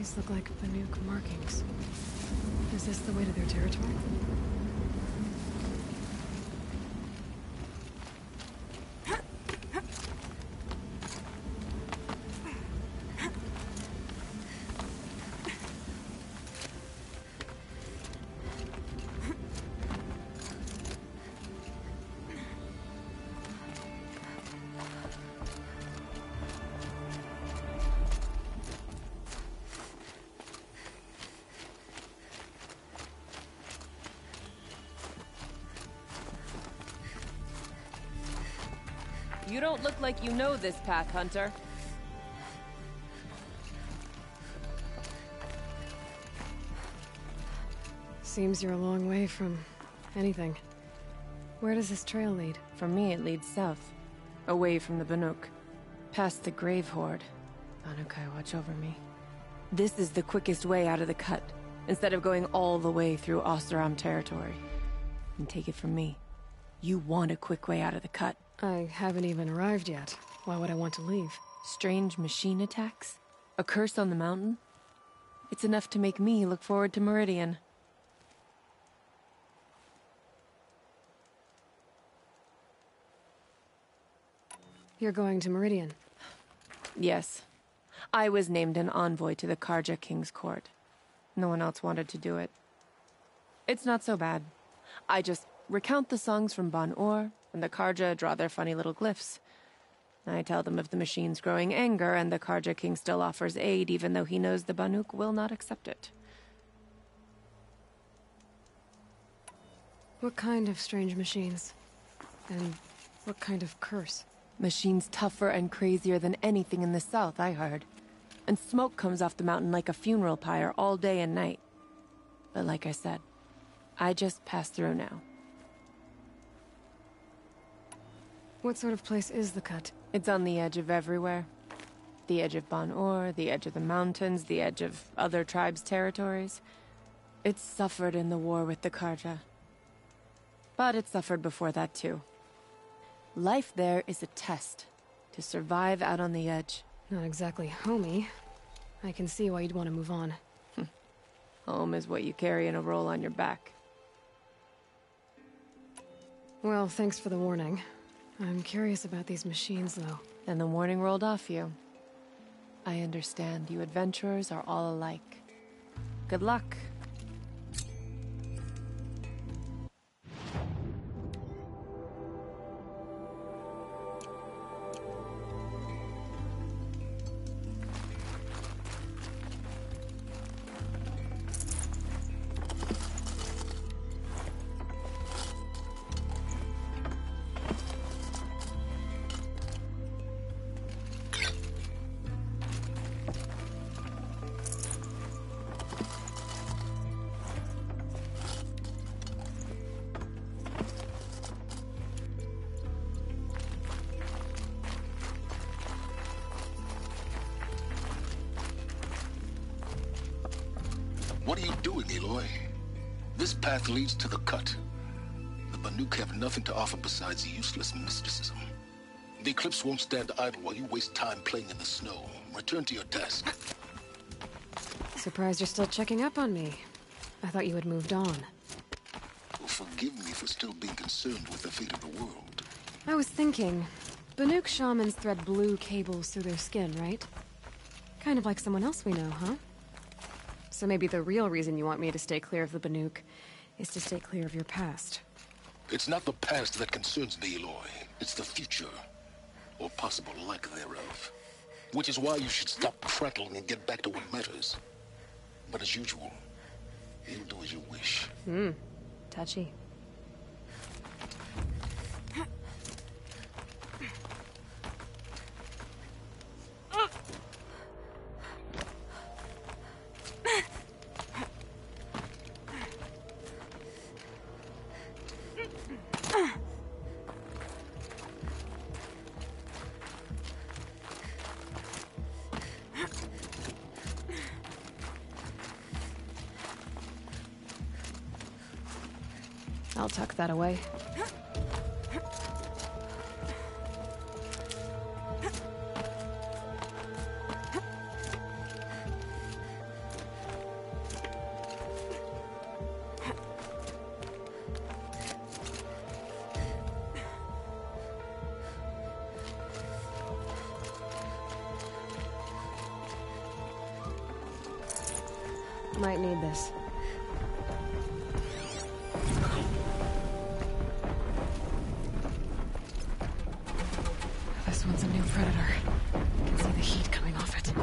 These look like Banuk markings. Is this the way to their territory? You don't look like you know this path, Hunter. Seems you're a long way from anything. Where does this trail lead? For me, it leads south. Away from the Banuk. Past the Grave Horde. Banukai, watch over me. This is the quickest way out of the cut, instead of going all the way through Oseram territory. And take it from me, you want a quick way out of the cut. I haven't even arrived yet. Why would I want to leave? Strange machine attacks? A curse on the mountain? It's enough to make me look forward to Meridian. You're going to Meridian? Yes. I was named an envoy to the Karja King's court. No one else wanted to do it. It's not so bad. I just recount the songs from Ban-Or, and the Karja draw their funny little glyphs. I tell them of the machine's growing anger, and the Karja King still offers aid, even though he knows the Banuk will not accept it. What kind of strange machines? And what kind of curse? Machines tougher and crazier than anything in the south, I heard. And smoke comes off the mountain like a funeral pyre all day and night. But like I said, I just pass through now. What sort of place is the cut? It's on the edge of everywhere. The edge of Ban-Or, the edge of the mountains, the edge of other tribes' territories. It's suffered in the war with the Karja. But it suffered before that too. Life there is a test to survive out on the edge. Not exactly homey. I can see why you'd want to move on. Home is what you carry in a roll on your back. Well, thanks for the warning. I'm curious about these machines, though. And the warning rolled off you. I understand you adventurers are all alike. Good luck. What are you doing, Aloy? This path leads to the cut. The Banuk have nothing to offer besides useless mysticism. The Eclipse won't stand idle while you waste time playing in the snow. Return to your task. Surprised you're still checking up on me. I thought you had moved on. Well, forgive me for still being concerned with the fate of the world. I was thinking, Banuk shamans thread blue cables through their skin, right? Kind of like someone else we know, huh? So maybe the real reason you want me to stay clear of the Banuk is to stay clear of your past. It's not the past that concerns me, Aloy. It's the future. Or possible lack thereof. Which is why you should stop prattling and get back to what matters. But as usual, you'll do as you wish. Touchy. I'll tuck that away. Might need this. This one's a new predator. I can see the heat coming off it.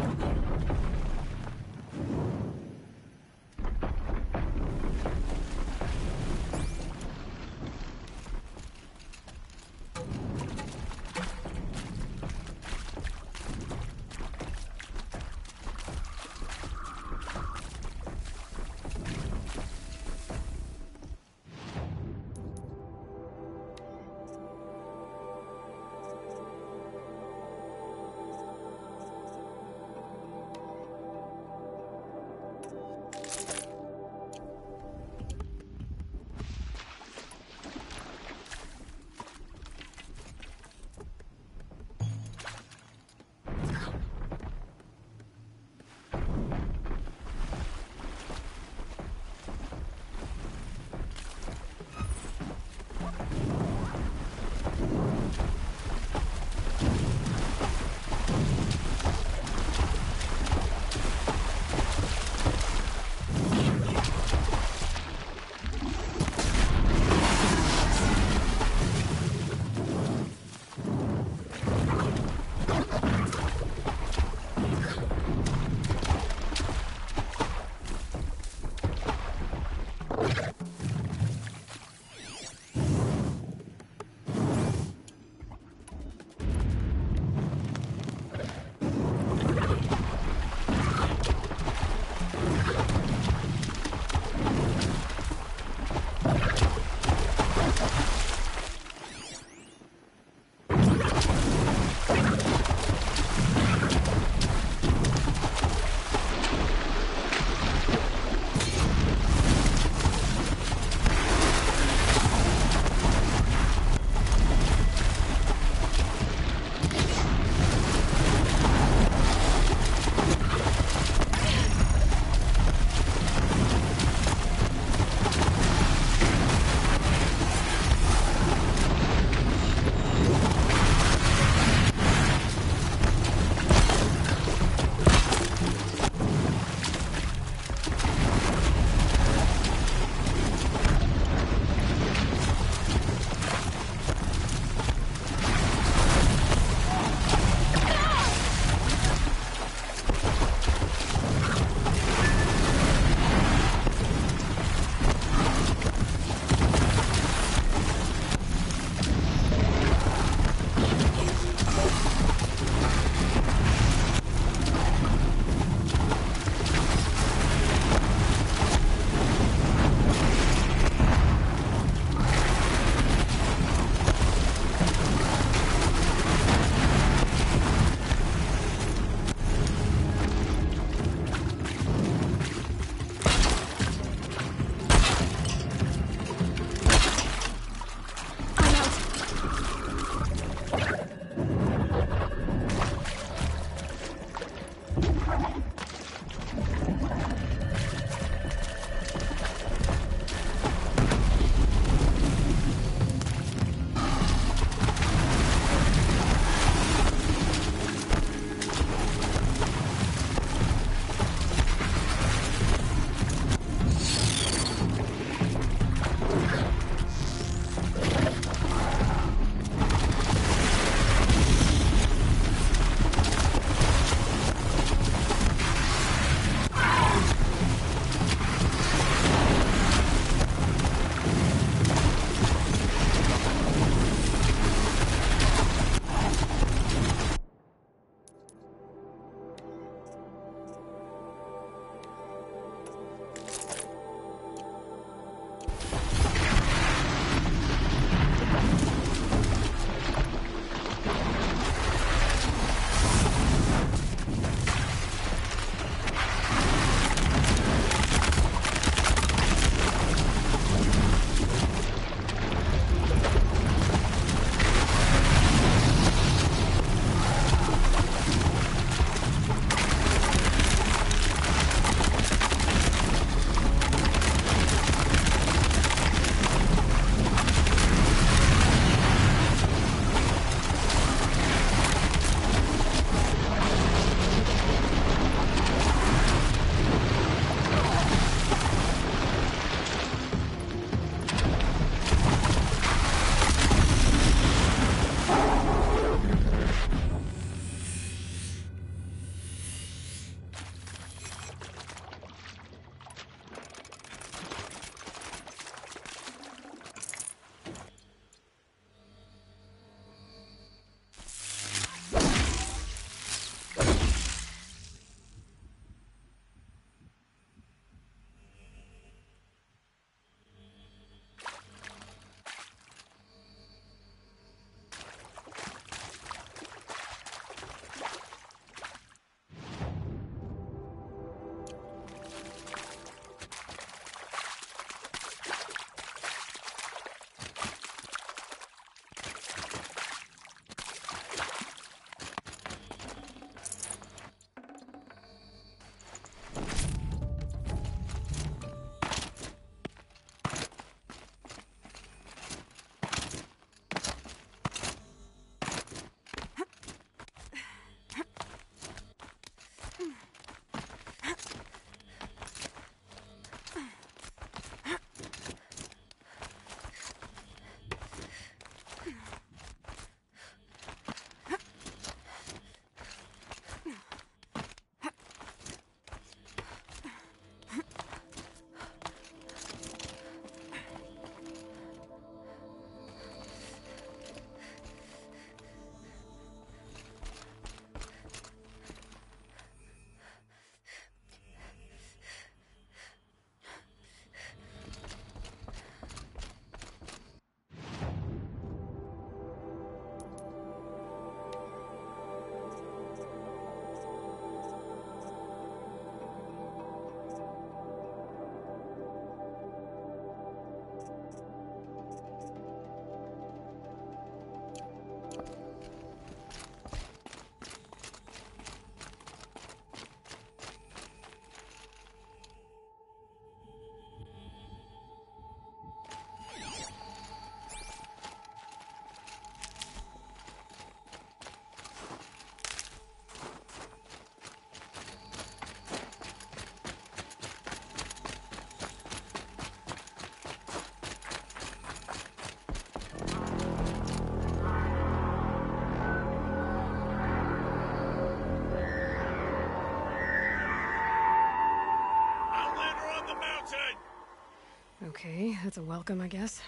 Okay, that's a welcome, I guess.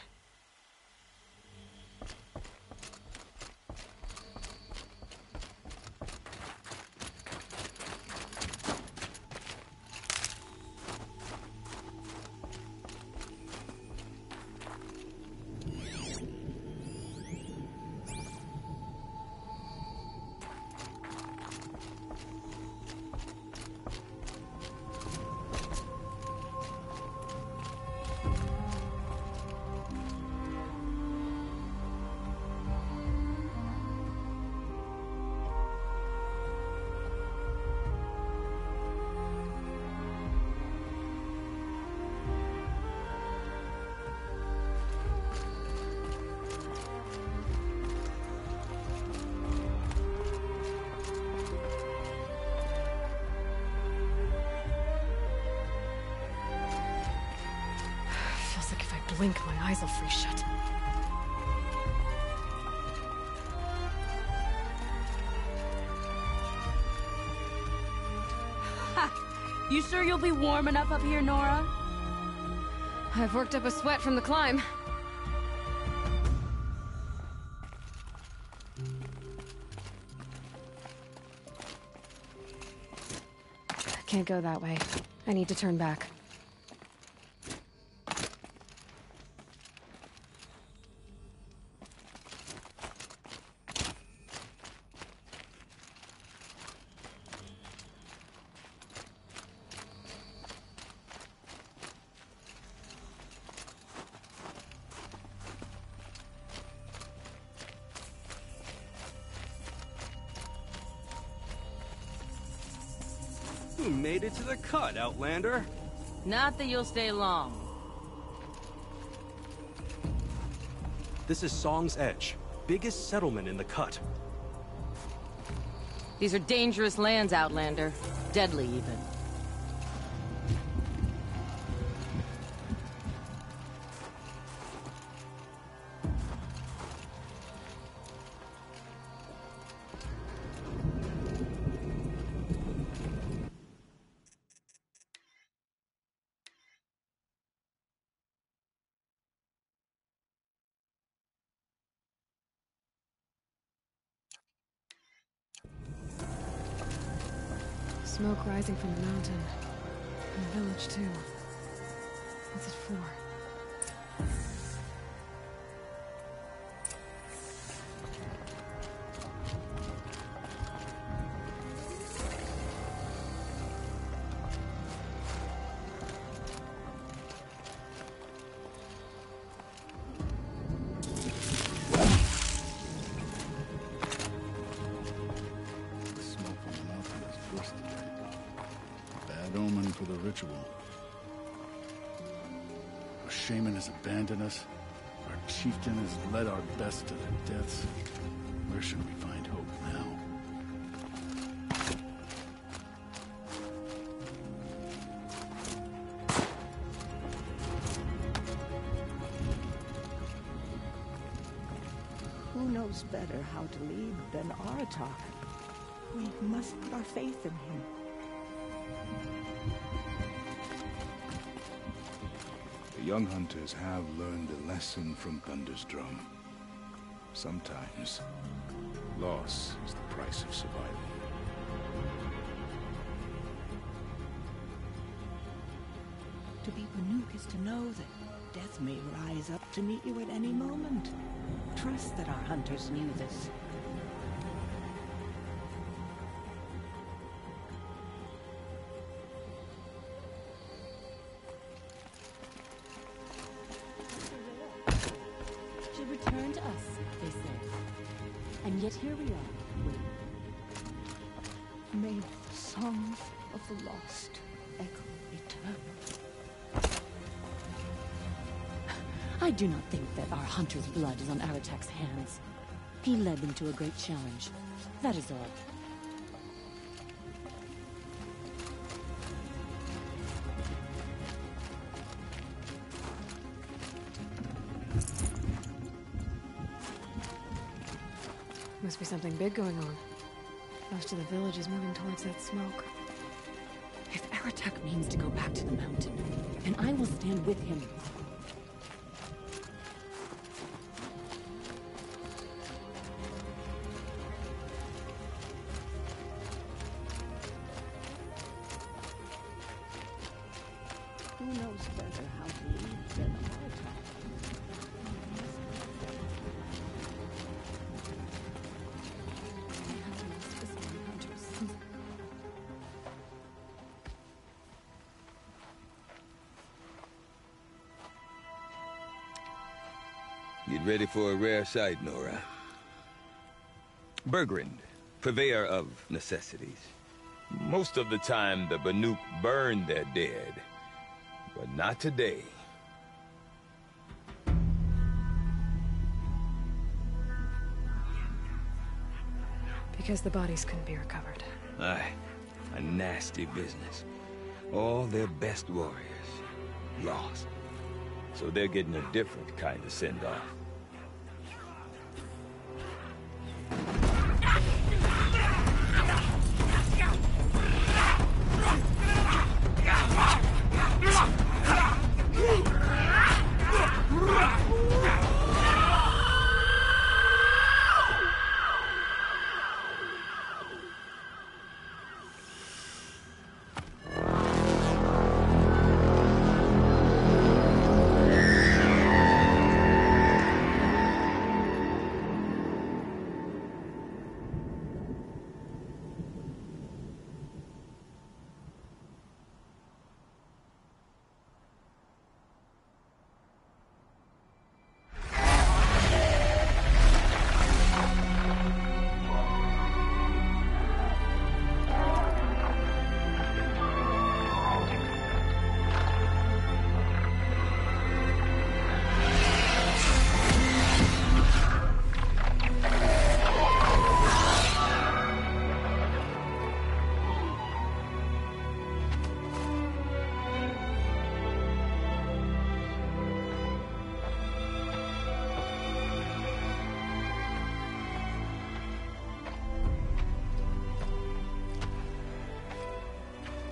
Feels like if I blink, my eyes will freeze shut. Ha! You sure you'll be warm enough up here, Nora? I've worked up a sweat from the climb. Can't go that way. I need to turn back. You made it to the cut, Outlander. Not that you'll stay long. This is Song's Edge, biggest settlement in the cut. These are dangerous lands, Outlander. Deadly, even. Smoke rising from the mountain. And the village, too. What's it for? Omen for the ritual. Our shaman has abandoned us. Our chieftain has led our best to their deaths. Where should we find hope now? Who knows better how to lead than Aratak? We must put our faith in him. The young hunters have learned a lesson from Thunder's drum. Sometimes, loss is the price of survival. To be Banuk is to know that death may rise up to meet you at any moment. Trust that our hunters knew this. Should return to us, they say. And yet here we are, waiting. May the songs of the lost echo eternal. I do not think that our hunter's blood is on Aratak's hands. He led them to a great challenge. That is all. Must be something big going on. Most of the village is moving towards that smoke. If Aratak means to go back to the mountain, then I will stand with him. Get ready for a rare sight, Nora. Bergrand, purveyor of necessities. Most of the time, the Banuk burn their dead. But not today. Because the bodies couldn't be recovered. Aye, a nasty business. All their best warriors lost. So they're getting a different kind of send-off.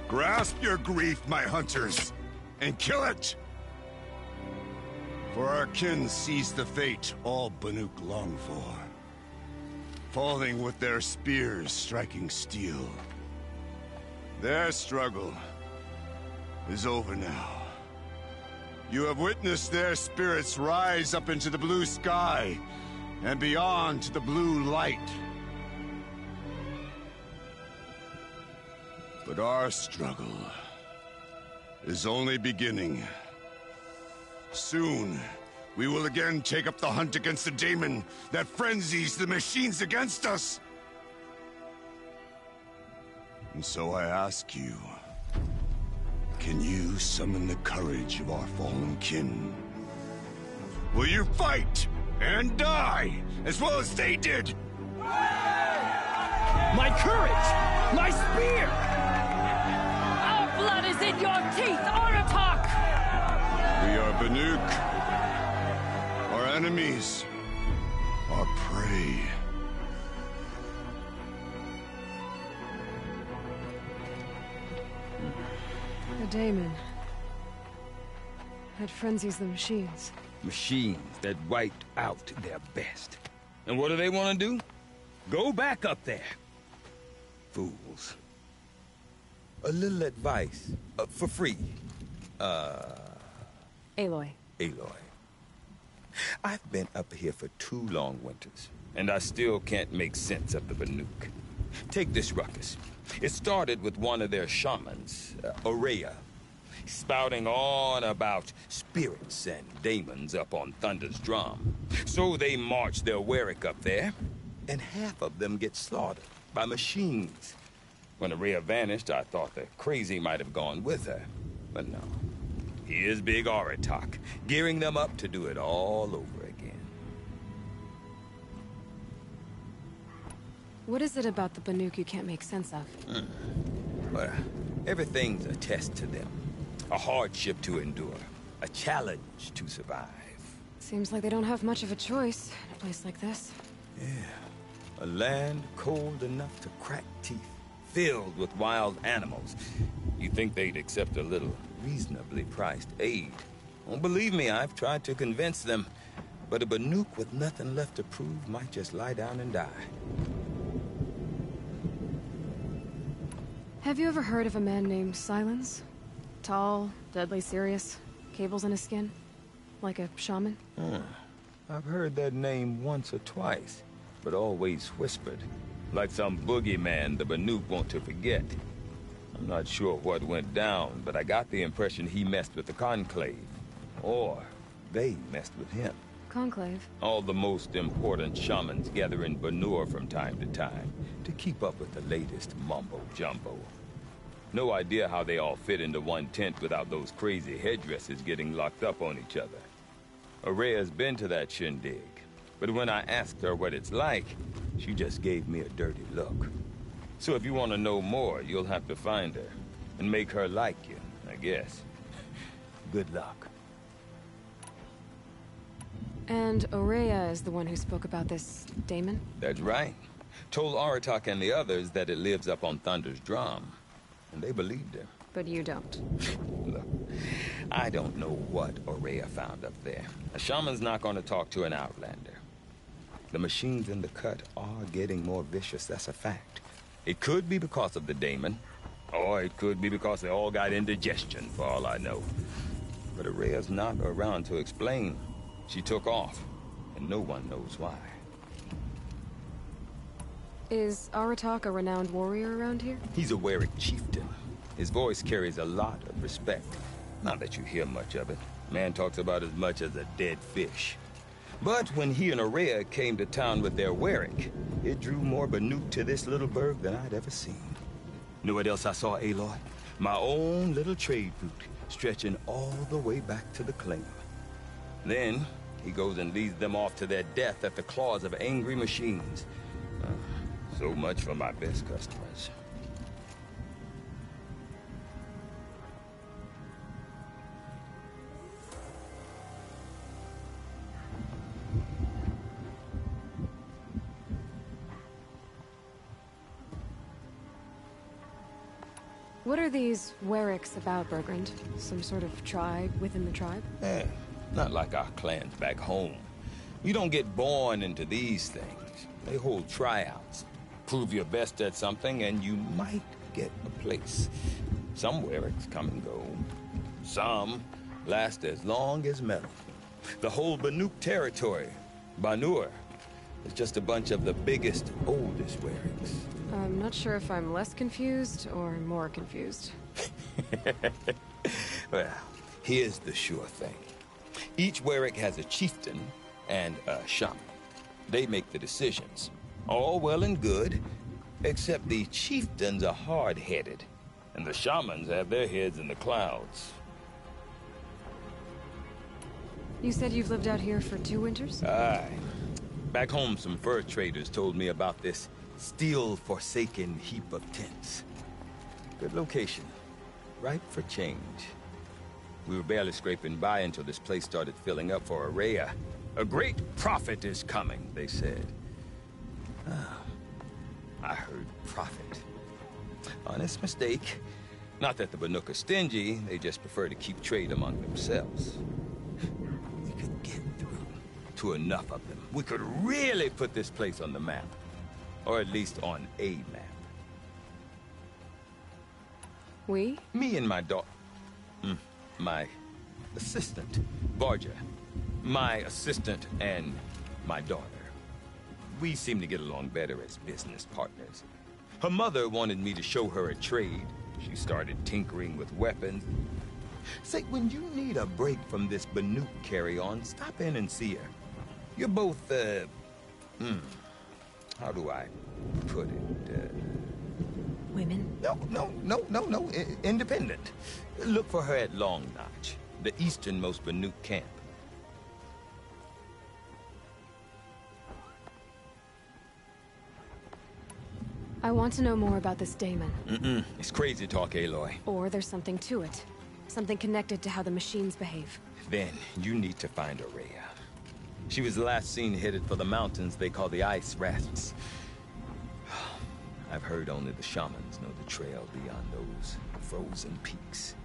Grasp your grief, my hunters, and kill it! For our kin sees the fate all Banuk long for. Falling with their spears striking steel. Their struggle is over now. You have witnessed their spirits rise up into the blue sky and beyond to the blue light. But our struggle is only beginning. Soon, we will again take up the hunt against the daemon that frenzies the machines against us. And so I ask you, can you summon the courage of our fallen kin? Will you fight and die as well as they did? My courage! My spear! Our blood is in your teeth, Aratak! We are Banuk. Our enemies are prey. The daemon. That frenzies the machines. Machines that wiped out their best. And what do they want to do? Go back up there. Fools. A little advice. For free. Aloy. Aloy. I've been up here for 2 long winters, and I still can't make sense of the Banuk. Take this ruckus. It started with one of their shamans, Aurea, spouting on about spirits and daemons up on Thunder's drum. So they march their Warwick up there, and half of them get slaughtered by machines. When Aurea vanished, I thought the crazy might have gone with her, but no. Here's Big Aratak, gearing them up to do it all over again. What is it about the Banuk you can't make sense of? Well, everything's a test to them. A hardship to endure. A challenge to survive. Seems like they don't have much of a choice in a place like this. Yeah. A land cold enough to crack teeth. Filled with wild animals. You'd think they'd accept a little reasonably priced aid. Don't believe me, I've tried to convince them. But a Banuk with nothing left to prove might just lie down and die. Have you ever heard of a man named Silence? Tall, deadly serious, cables in his skin? Like a shaman? I've heard that name once or twice, but always whispered. Like some boogeyman the Banuk want to forget. I'm not sure what went down, but I got the impression he messed with the Conclave. Or they messed with him. conclave? All the most important shamans gather in Banur from time to time to keep up with the latest mumbo-jumbo. No idea how they all fit into one tent without those crazy headdresses getting locked up on each other. Araya's been to that shindig, but when I asked her what it's like, she just gave me a dirty look. So if you want to know more, you'll have to find her and make her like you, I guess. Good luck. And Araya is the one who spoke about this daemon? That's right. Told Aratak and the others that it lives up on Thunder's drum. And they believed her. But you don't. Look, I don't know what Araya found up there. A shaman's not going to talk to an outlander. The machines in the cut are getting more vicious, that's a fact. It could be because of the daemon, or it could be because they all got indigestion, for all I know. But Araya's not around to explain. She took off, and no one knows why. Is Aratak a renowned warrior around here? He's a Werik chieftain. His voice carries a lot of respect. Not that you hear much of it. Man talks about as much as a dead fish. But when he and Araya came to town with their Werik, it drew more Banuk to this little burg than I'd ever seen. Know what else I saw, Aloy? My own little trade route, stretching all the way back to the claim. Then, he goes and leads them off to their death at the claws of angry machines. So much for my best customers. What are these Weriks about, Bergrand? Some sort of tribe within the tribe? Not like our clans back home. You don't get born into these things. They hold tryouts. Prove your best at something, and you might get a place. Some Weriks come and go. Some last as long as metal. The whole Banuk territory, Banur, is just a bunch of the biggest, oldest Weriks. I'm not sure if I'm less confused or more confused. Well, here's the sure thing. Each Werik has a chieftain and a shaman. They make the decisions. All well and good, except the chieftains are hard-headed, and the shamans have their heads in the clouds. You said you've lived out here for 2 winters? Aye. Back home, some fur traders told me about this steel-forsaken heap of tents. Good location. Ripe for change. We were barely scraping by until this place started filling up for Araya. A great prophet is coming, they said. I heard prophet. Honest mistake. Not that the Banuk are stingy, they just prefer to keep trade among themselves. We could get through to enough of them. We could really put this place on the map. Or at least on a map. We? Me and my daughter. My assistant, Barja. My assistant and my daughter. We seem to get along better as business partners. Her mother wanted me to show her a trade. She started tinkering with weapons. Say, when you need a break from this Banuk carry-on, stop in and see her. You're both, how do I put it? Women? No. Independent. Look for her at Long Notch, the easternmost Banuk camp. I want to know more about this daemon. It's crazy talk, Aloy. Or there's something to it. Something connected to how the machines behave. Then, you need to find Araya. She was last seen headed for the mountains they call the Ice Rafts. I've heard only the shamans know the trail beyond those frozen peaks.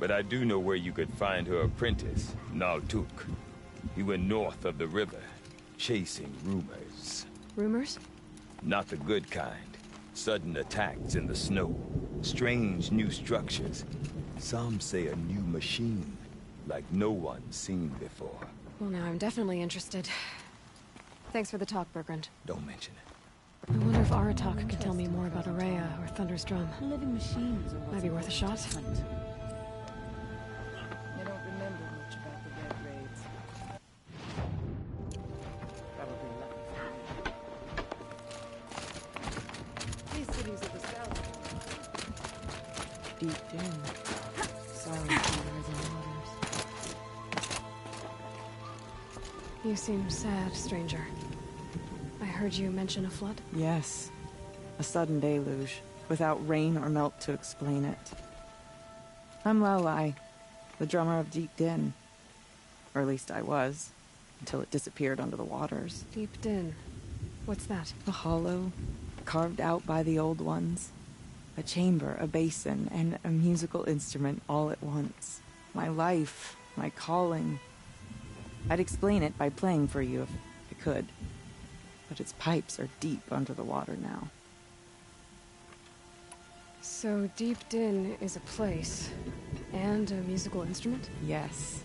But I do know where you could find her apprentice, Naltuk. He went north of the river, chasing rumors. Rumors? Not the good kind. Sudden attacks in the snow. Strange new structures. Some say a new machine, like no one's seen before. Well, now I'm definitely interested. Thanks for the talk, Bergrand. Don't mention it. I wonder if Aratak could tell me more about Araya or Thunder's Drum. Living machines Might be worth a shot. I don't remember much about the Red Raids. Deep Din. Sorry for the rising waters. You seem sad, stranger. I heard you mention a flood? Yes. A sudden deluge, without rain or melt to explain it. I'm Lelai, the drummer of Deep Din. Or at least I was, until it disappeared under the waters. Deep Din. What's that? A hollow, carved out by the old ones. A chamber, a basin, and a musical instrument all at once. My life, my calling. I'd explain it by playing for you if I could. But its pipes are deep under the water now. So Deep Din is a place, and a musical instrument? Yes.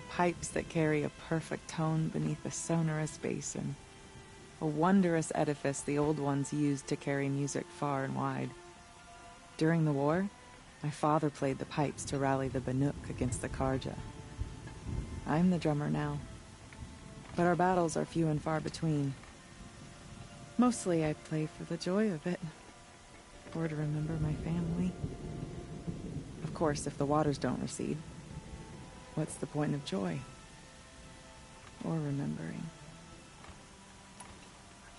Pipes that carry a perfect tone beneath a sonorous basin. A wondrous edifice the old ones used to carry music far and wide. During the war, my father played the pipes to rally the Banuk against the Karja. I'm the drummer now, but our battles are few and far between. Mostly I play for the joy of it, or to remember my family. Of course, if the waters don't recede, what's the point of joy? Or remembering?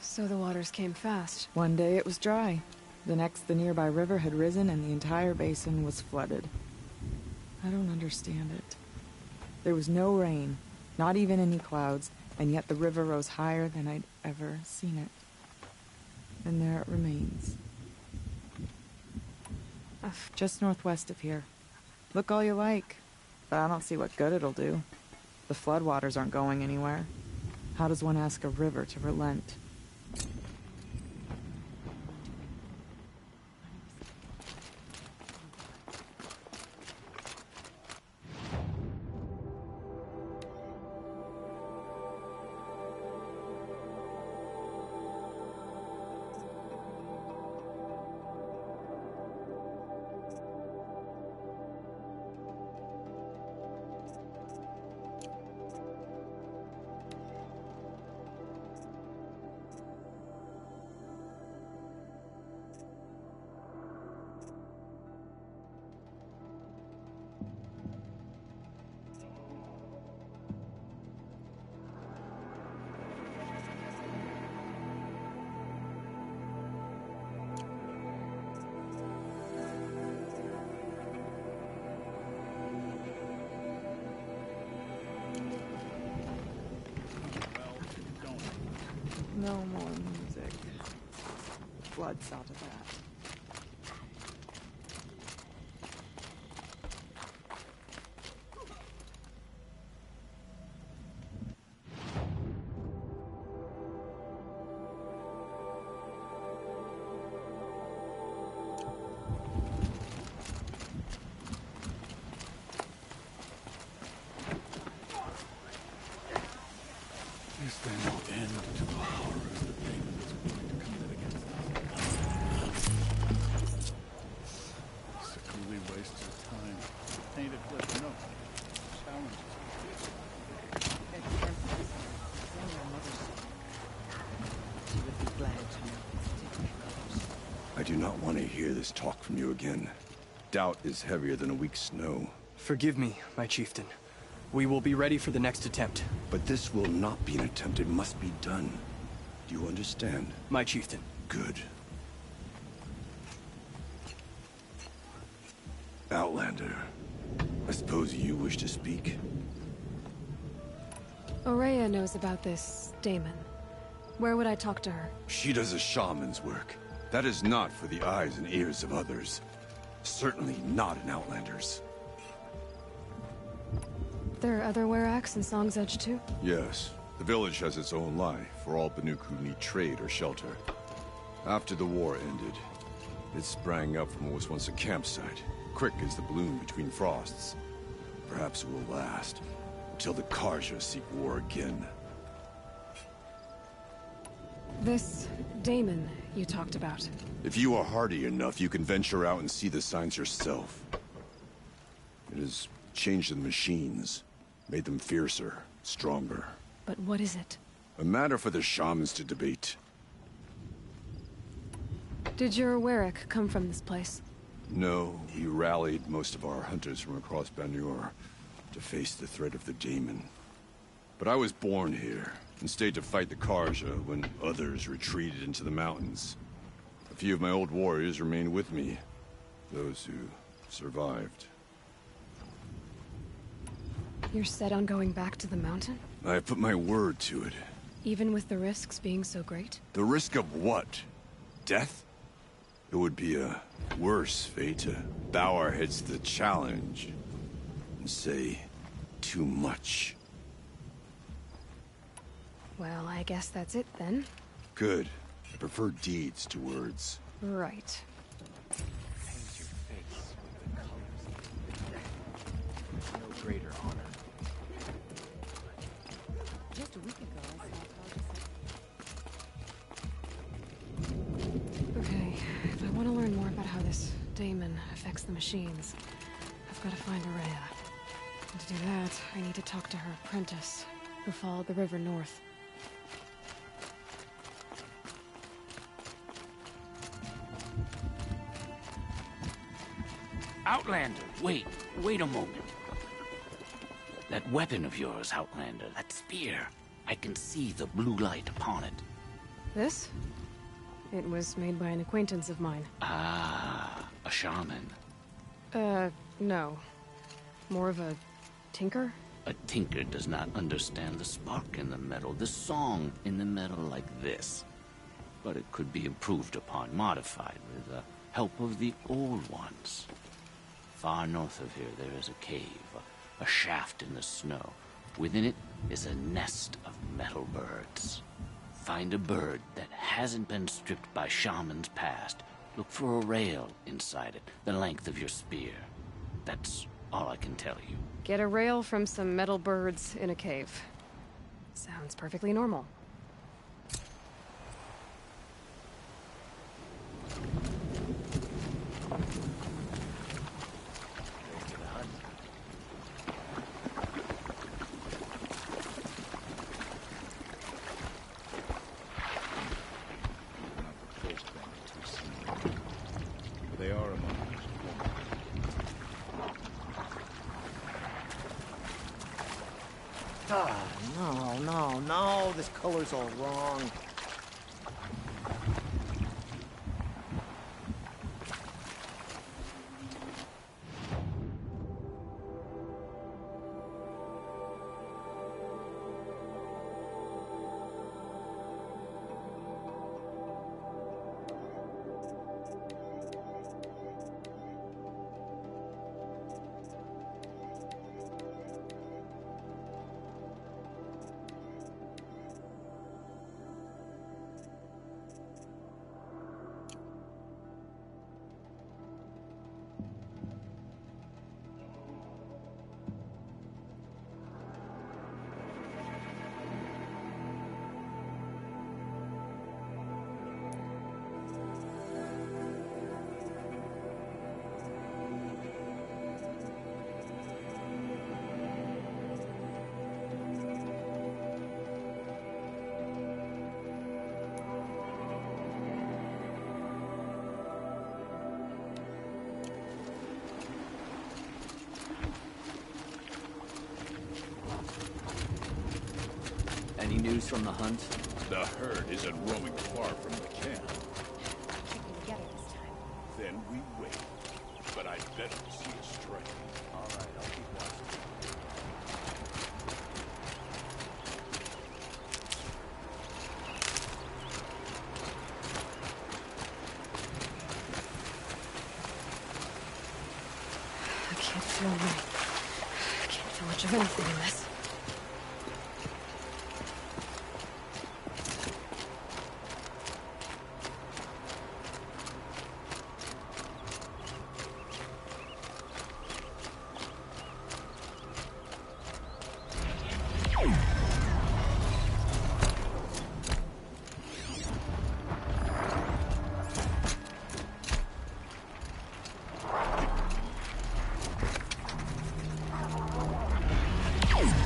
So the waters came fast. One day it was dry. The next, the nearby river had risen and the entire basin was flooded. I don't understand it. There was no rain, not even any clouds, and yet the river rose higher than I'd ever seen it. And there it remains. Just northwest of here. Look all you like, but I don't see what good it'll do. The floodwaters aren't going anywhere. How does one ask a river to relent? No more music. Blood's out of that. Is there no end to the horrors that Damon is going to commit against us? Sickly waste of time. Painted with no challenges. She would be glad to know it's difficult. I do not want to hear this talk from you again. Doubt is heavier than a week's snow. Forgive me, my chieftain. We will be ready for the next attempt. But this will not be an attempt. It must be done. Do you understand? My chieftain. Good. Outlander, I suppose you wish to speak? Aurea knows about this Damon. Where would I talk to her? She does a shaman's work. That is not for the eyes and ears of others. Certainly not an Outlander's. There are other Weraks in Song's Edge too? Yes. The village has its own life for all Banuk who need trade or shelter. After the war ended, it sprang up from what was once a campsite, quick as the bloom between frosts. Perhaps it will last, until the Karja seek war again. This Damon you talked about. If you are hardy enough, you can venture out and see the signs yourself. It has changed the machines, made them fiercer, stronger. But what is it? A matter for the shamans to debate. Did your Werak come from this place? No, we rallied most of our hunters from across Banur to face the threat of the Daemon. But I was born here and stayed to fight the Karja when others retreated into the mountains. A few of my old warriors remained with me, those who survived. You're set on going back to the mountain? I put my word to it. Even with the risks being so great? The risk of what? Death? It would be a worse fate to bow our heads to the challenge and say too much. Well, I guess that's it then. Good. I prefer deeds to words. Right. No greater honor. Just a week ago, I saw Okay, if I want to learn more about how this Daemon affects the machines, I've got to find Araya. And to do that, I need to talk to her apprentice, who followed the river north. Outlander, wait a moment. That weapon of yours, Outlander, that spear. I can see the blue light upon it. This? It was made by an acquaintance of mine. Ah, a shaman. No. More of a tinker? A tinker does not understand the spark in the metal, the song in the metal like this. But it could be improved upon, modified with the help of the old ones. Far north of here, there is a cave, a shaft in the snow. Within it is a nest of metal birds. Find a bird that hasn't been stripped by shamans past. Look for a rail inside it, the length of your spear. That's all I can tell you. Get a rail from some metal birds in a cave. Sounds perfectly normal. They are among us. Ah, no, this color's all wrong. Any news from the hunt? The herd isn't roaming far from the camp. together this time. Then we wait. But I'd better see a strike. All right, I'll keep watching. I can't feel much of anything in this. Yes!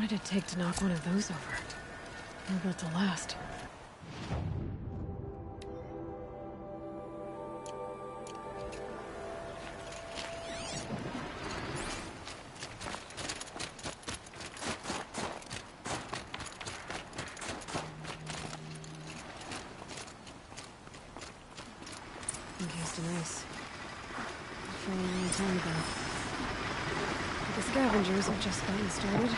What did it take to knock one of those over? They're built to last. Encased in ice. From a long time ago. But the scavengers have just gotten started.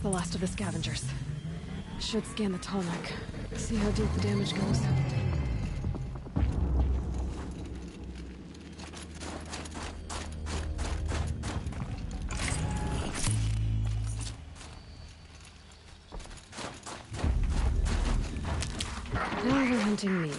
The last of the scavengers. Should scan the tall neck. See how deep the damage goes. hunting me.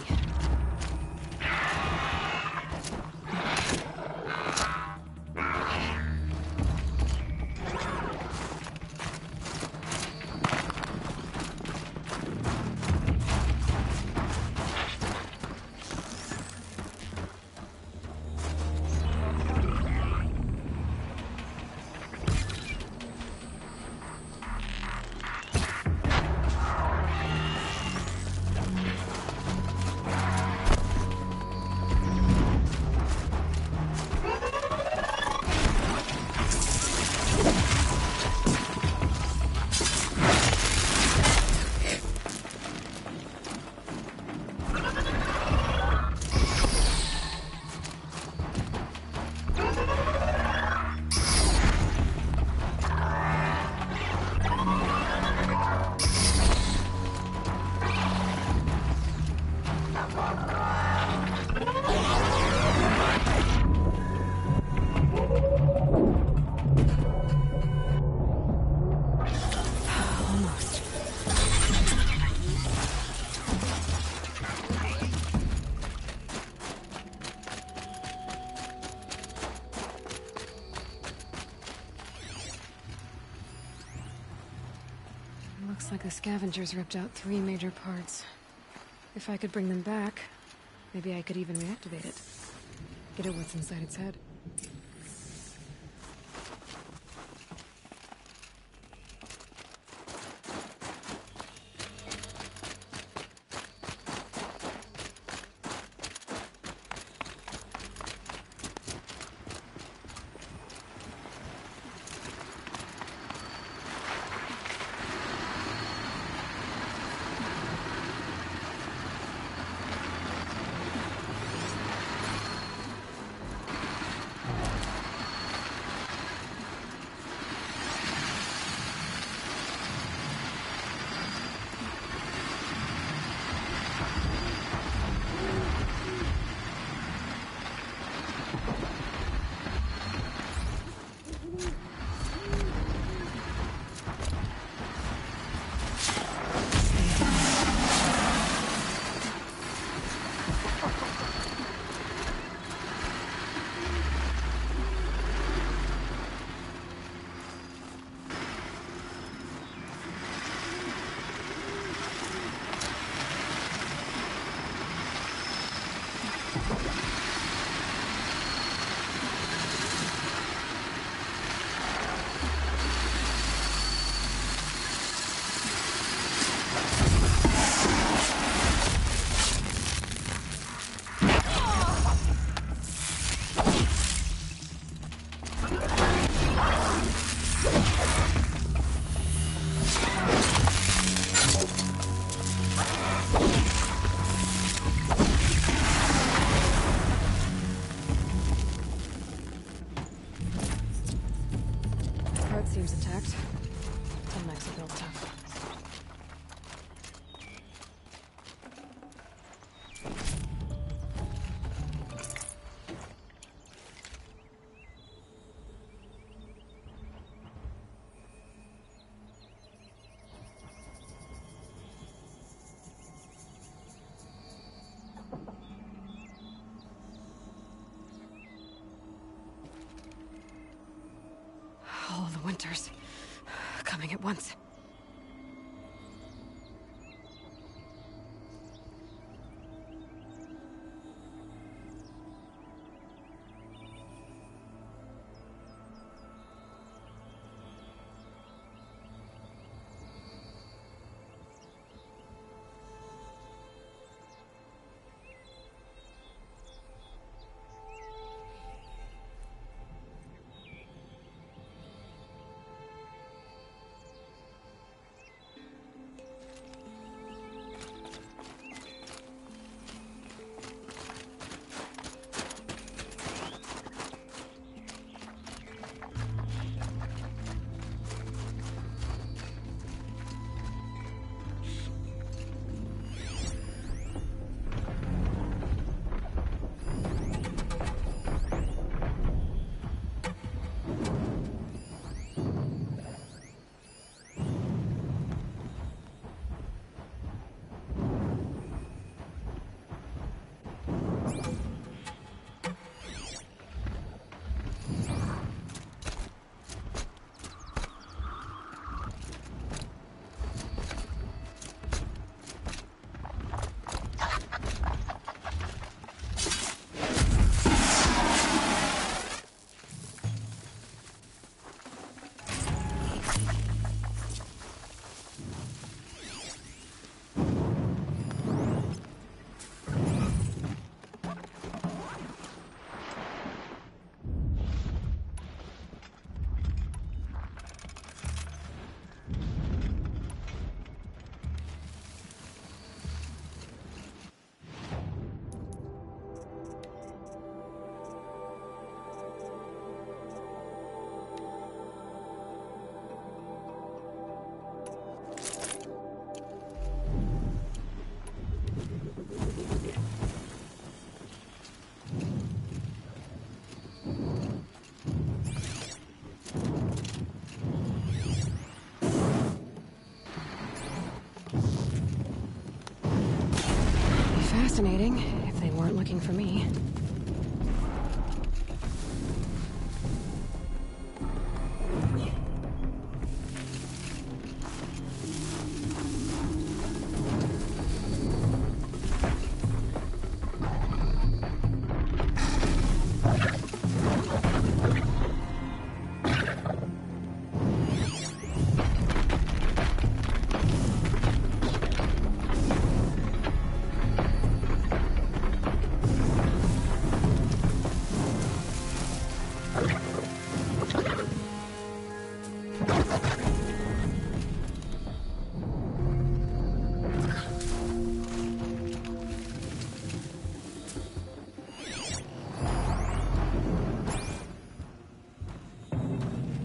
Looks like the scavengers ripped out 3 major parts. If I could bring them back, maybe I could even reactivate it. Get at what's inside its head. Seems intact. Some mechs are built tough. All the winters coming at once. fascinating, if they weren't looking for me.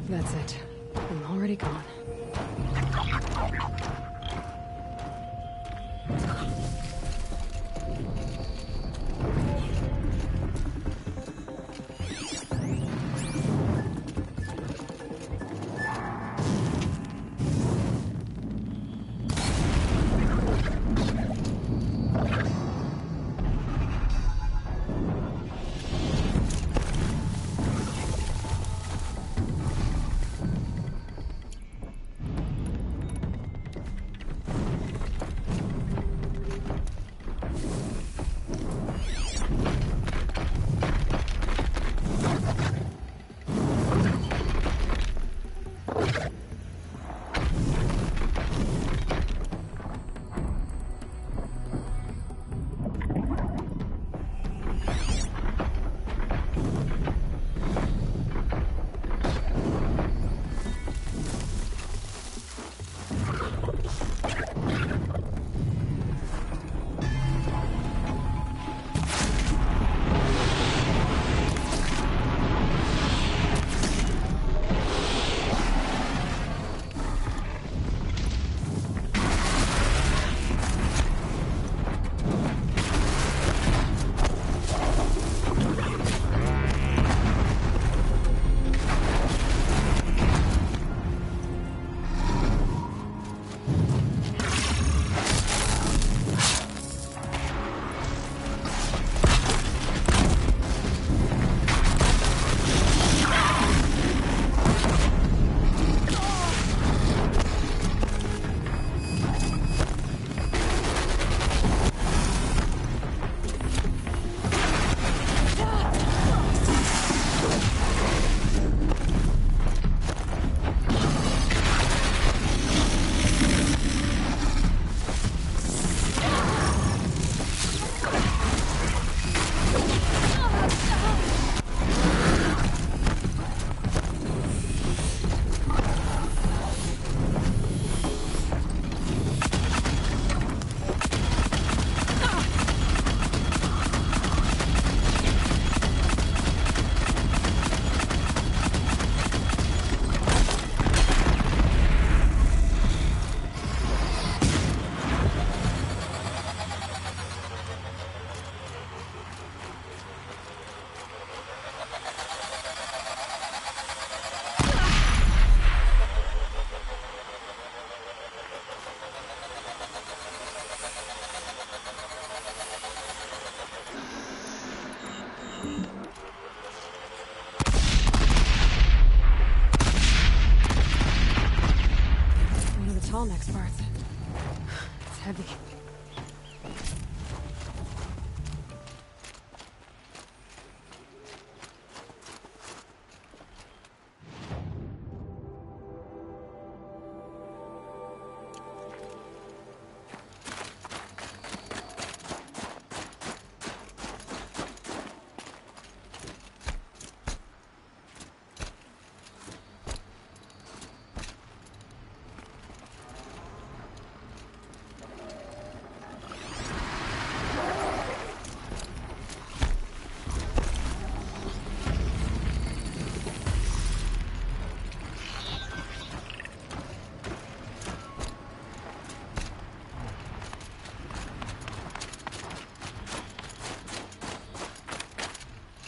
That's it. I'm already gone. Tall next parts. It's heavy.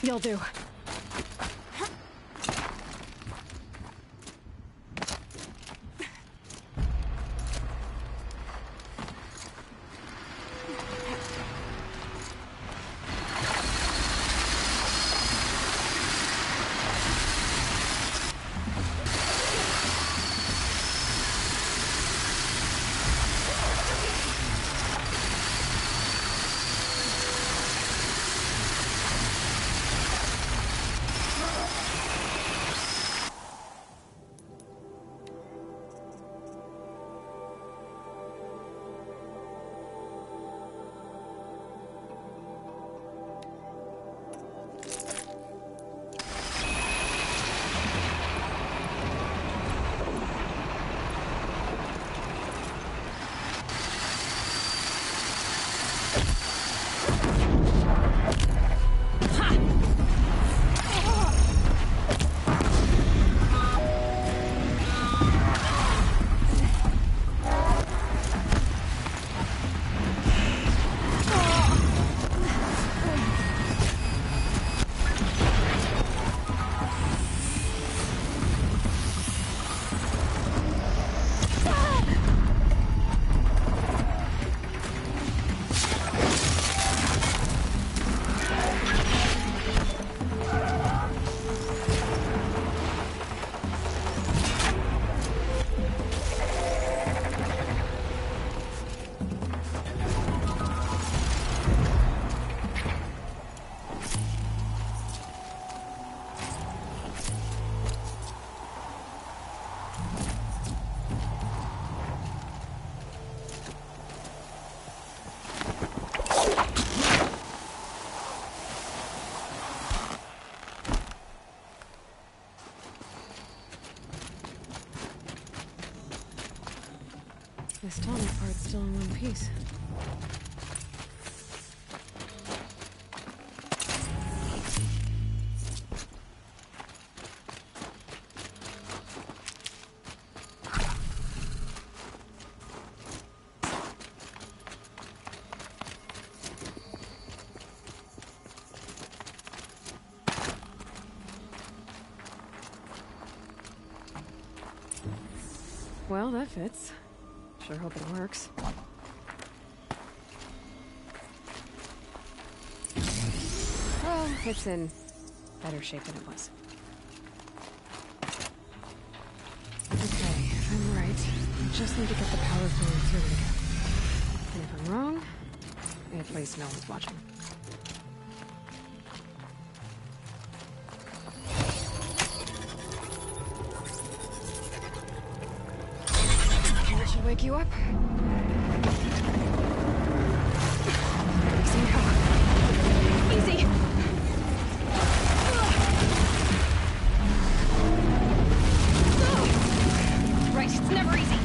You'll do. This tonic part's still in one piece. Well, that fits. Sure hope it works. Well, it's in better shape than it was. Okay, if I'm right, I just need to get the power flowing through it again. And if I'm wrong, at least no one's watching. That should wake you up. Easy now. Easy! Right, it's never easy.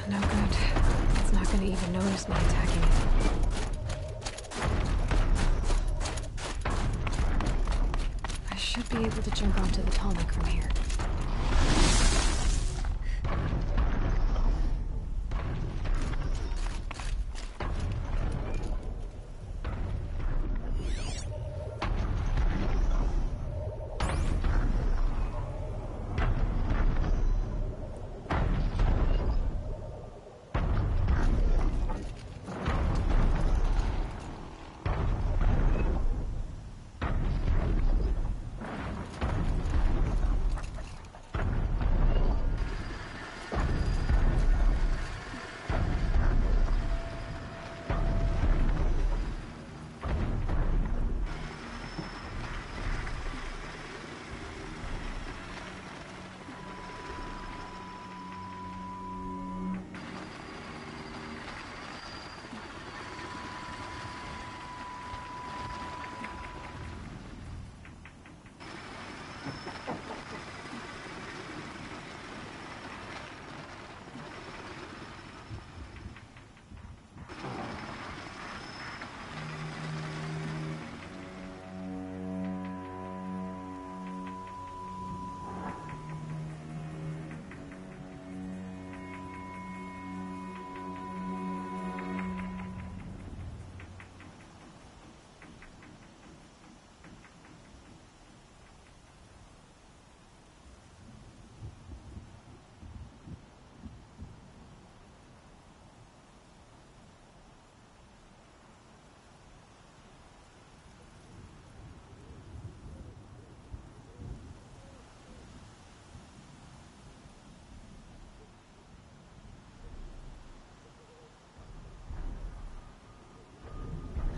No good. It's not gonna even notice me attacking it. I should be able to jump onto the tonic from here.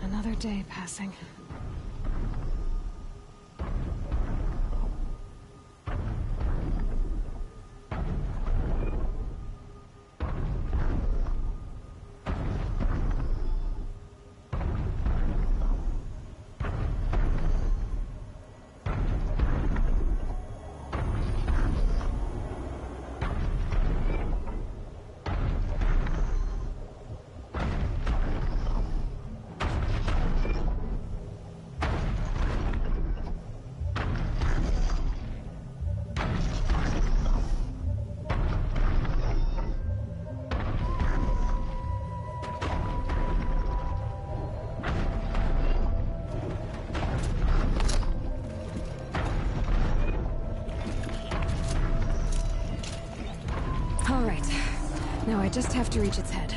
Another day passing. Now I just have to reach its head.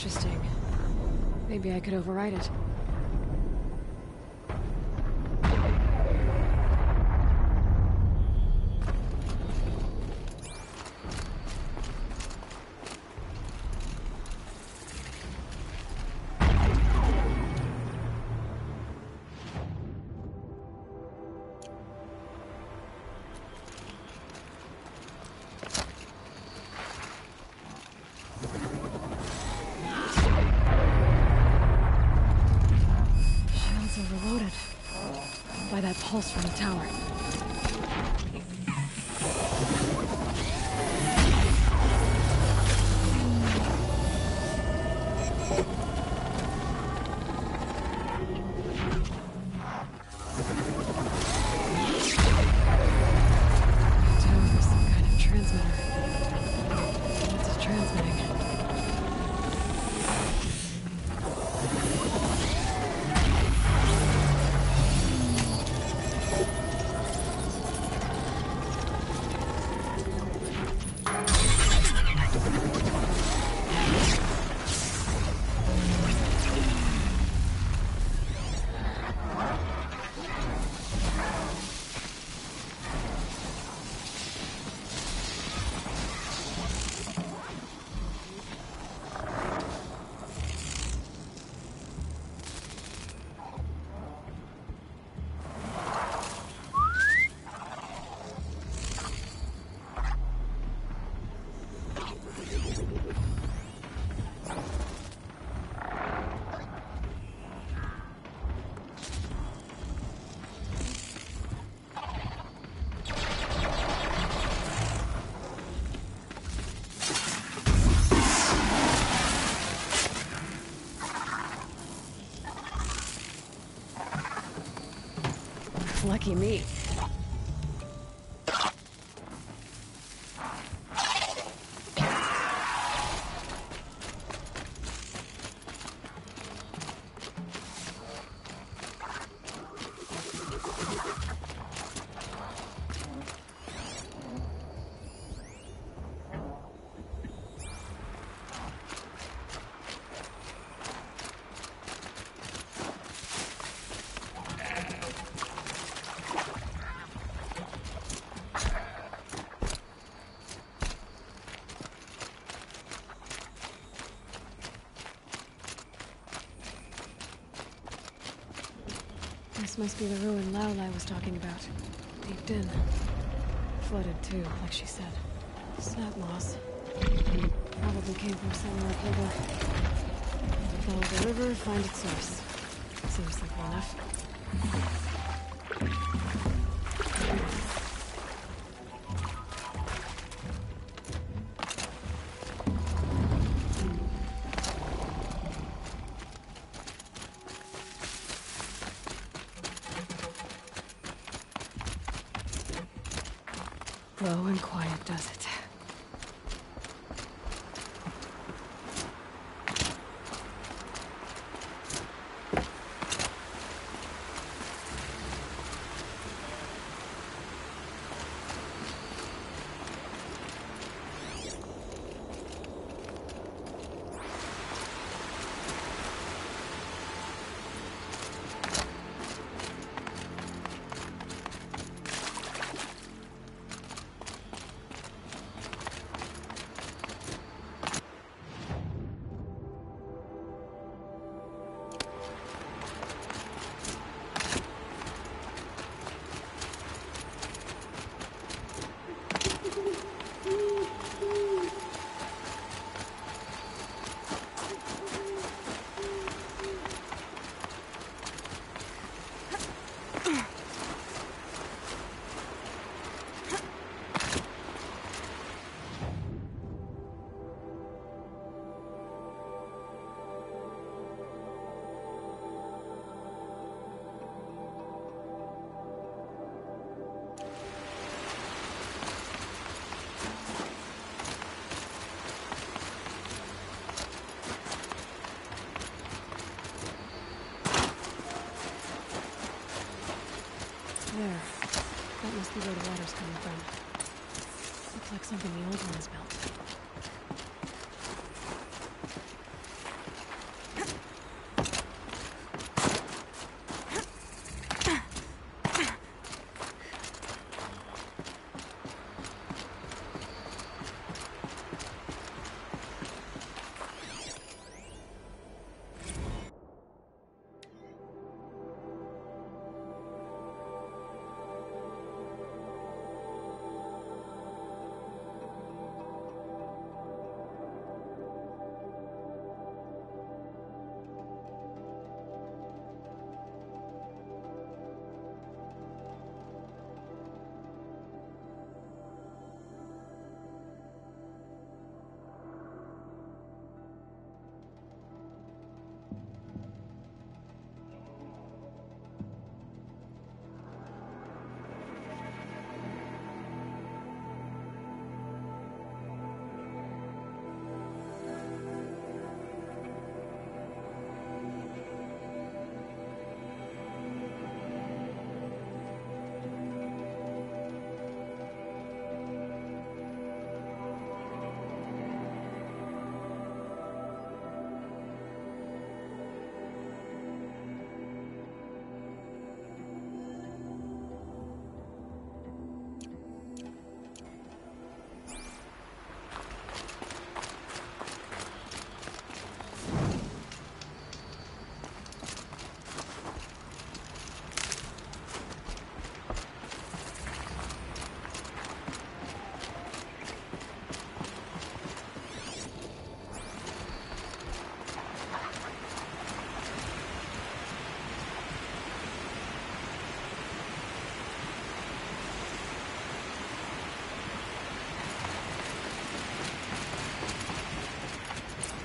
Interesting. Maybe I could override it. Overloaded by that pulse from the tower. The tower is some kind of transmitter. What's it transmitting? Lucky me. This must be the ruin Laolai was talking about. Deep in. Flooded too, like she said. Sad loss. Probably came from somewhere up river. Follow the river, find its source. Seems simple enough. Slow and quiet does it. There. That must be where the water's coming from. Looks like something the old ones built.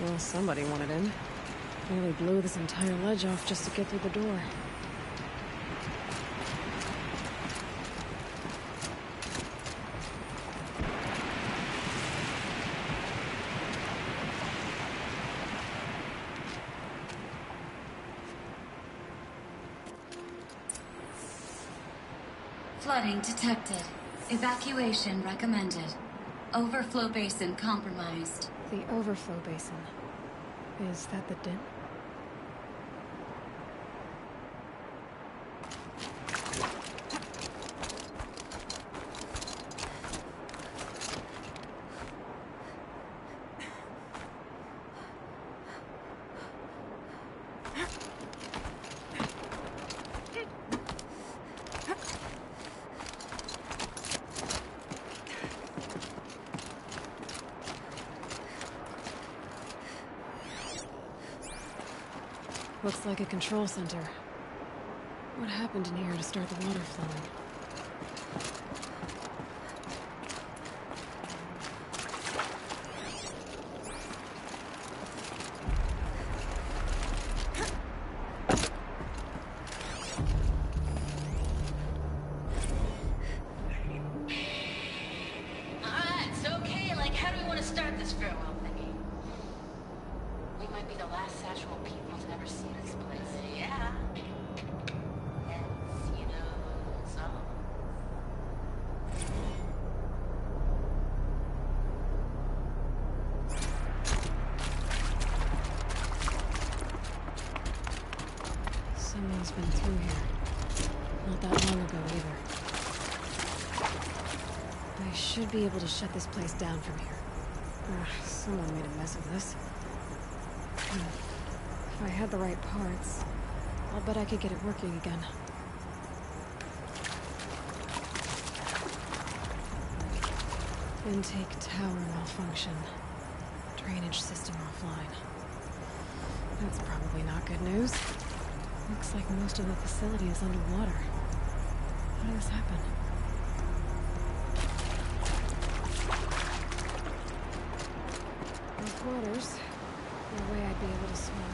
Well, somebody wanted in. Nearly blew this entire ledge off just to get through the door. Flooding detected. Evacuation recommended. Overflow basin compromised. The overflow basin. Is that the den? Looks like a control center. What happened in here to start the water flowing? It's okay. Like, how do we want to start this farewell thingy? We might be the last Satchel people to ever see this place. Yeah. Yes, you know, so. Someone's been through here. Not that long ago either. I should be able to shut this place down from here. Someone made a mess of this. If I had the right parts, I'll bet I could get it working again. Intake tower malfunction. Drainage system offline. That's probably not good news. Looks like most of the facility is underwater. How did this happen? No quarters. No way I'd be able to swim.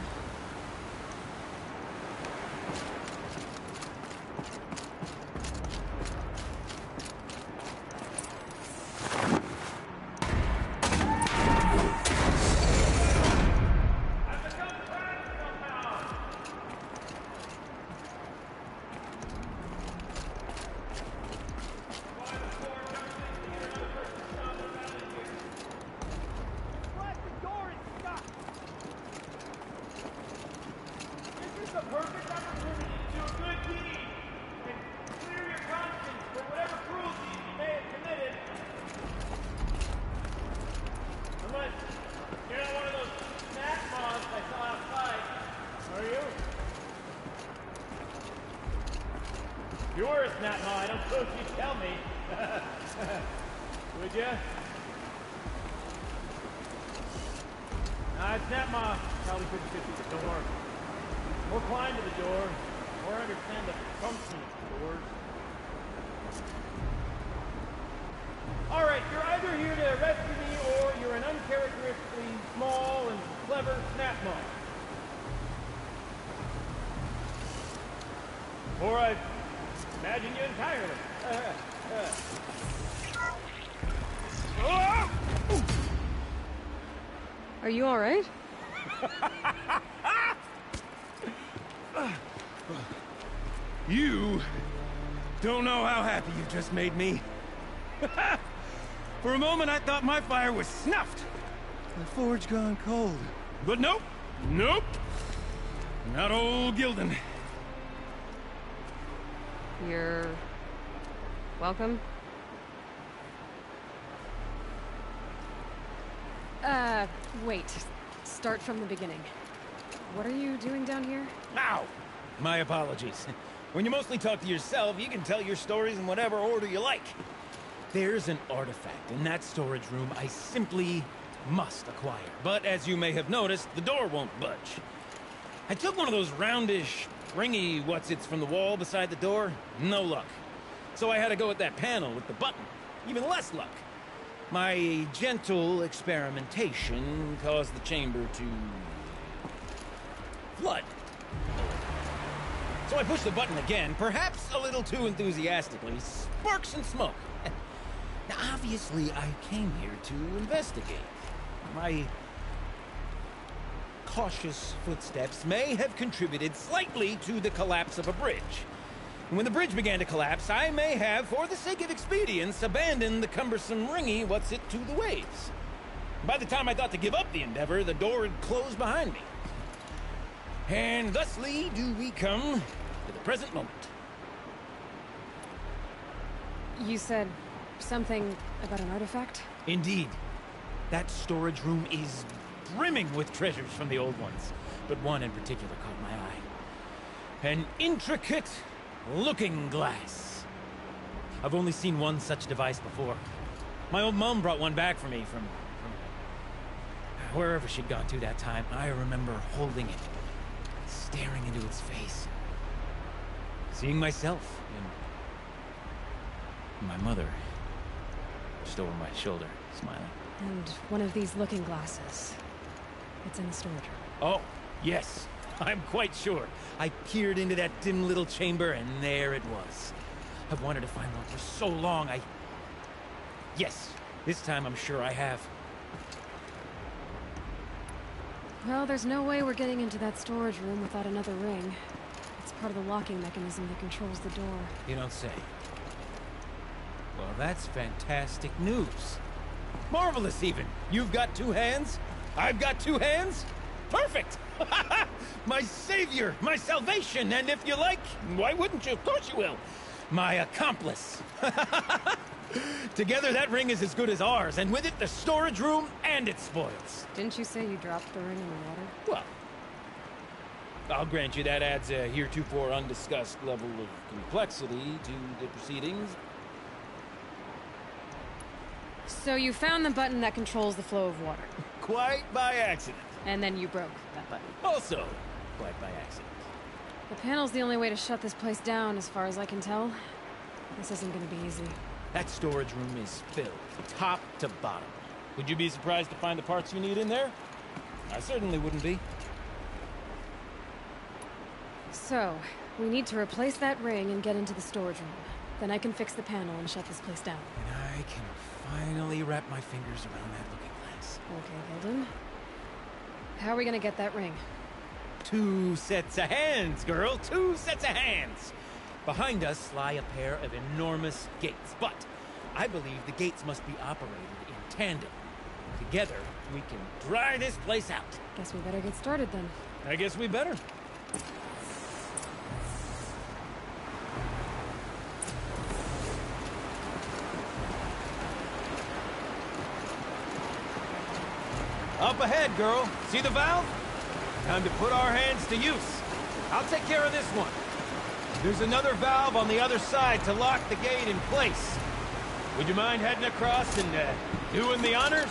You were a snap ma, I don't suppose you'd tell me. Would ya? Nah, snap ma probably couldn't get through the door. Or climb to the door, or understand the function of doors. Alright, you're either here to rescue me, or you're an uncharacteristically small and clever snap ma. Or I imagine you entirely. Are you alright? You don't know how happy you just made me. For a moment, I thought my fire was snuffed. The forge gone cold. But nope. Nope. Not old Gildan. You're... welcome? Wait. Start from the beginning. What are you doing down here? Ow! My apologies. When you mostly talk to yourself, you can tell your stories in whatever order you like. There's an artifact in that storage room I simply must acquire. But as you may have noticed, the door won't budge. I took one of those roundish, ringy what's-its from the wall beside the door. No luck. So I had to go with that panel with the button. Even less luck. My gentle experimentation caused the chamber to flood. So I pushed the button again, perhaps a little too enthusiastically. Sparks and smoke. Now, obviously, I came here to investigate. My cautious footsteps may have contributed slightly to the collapse of a bridge. And when the bridge began to collapse, I may have, for the sake of expedience, abandoned the cumbersome ringy what's-it to the waves. By the time I thought to give up the endeavor, the door had closed behind me. And thusly do we come to the present moment. You said something about an artifact? Indeed. That storage room is brimming with treasures from the old ones, but one in particular caught my eye. An intricate looking glass. I've only seen one such device before. My old mom brought one back for me from wherever she'd gone to that time. I remember holding it, staring into its face, seeing myself and my mother just over my shoulder, smiling. And one of these looking glasses. It's in the storage room. Oh, yes. I'm quite sure. I peered into that dim little chamber, and there it was. I've wanted to find one for so long, Yes, this time I'm sure I have. Well, there's no way we're getting into that storage room without another ring. It's part of the locking mechanism that controls the door. You don't say. Well, that's fantastic news. Marvelous, even. You've got two hands. I've got two hands. Perfect! My savior, my salvation, and if you like, why wouldn't you? Of course you will. My accomplice. Together, that ring is as good as ours, and with it, the storage room and its spoils. Didn't you say you dropped the ring in the water? Well, I'll grant you that adds a heretofore undiscussed level of complexity to the proceedings. So you found the button that controls the flow of water. Quite by accident. And then you broke that button. Also, quite by accident. The panel's the only way to shut this place down, as far as I can tell. This isn't gonna be easy. That storage room is filled, top to bottom. Would you be surprised to find the parts you need in there? I certainly wouldn't be. So, we need to replace that ring and get into the storage room. Then I can fix the panel and shut this place down. And I can finally wrap my fingers around that looking glass. Okay, Hilden. How are we gonna get that ring? 2 sets of hands, girl! 2 sets of hands! Behind us lie a pair of enormous gates, but I believe the gates must be operated in tandem. Together, we can dry this place out. Guess we better get started then. I guess we better. Up ahead, girl. See the valve? Time to put our hands to use. I'll take care of this one. There's another valve on the other side to lock the gate in place. Would you mind heading across and doing the honors?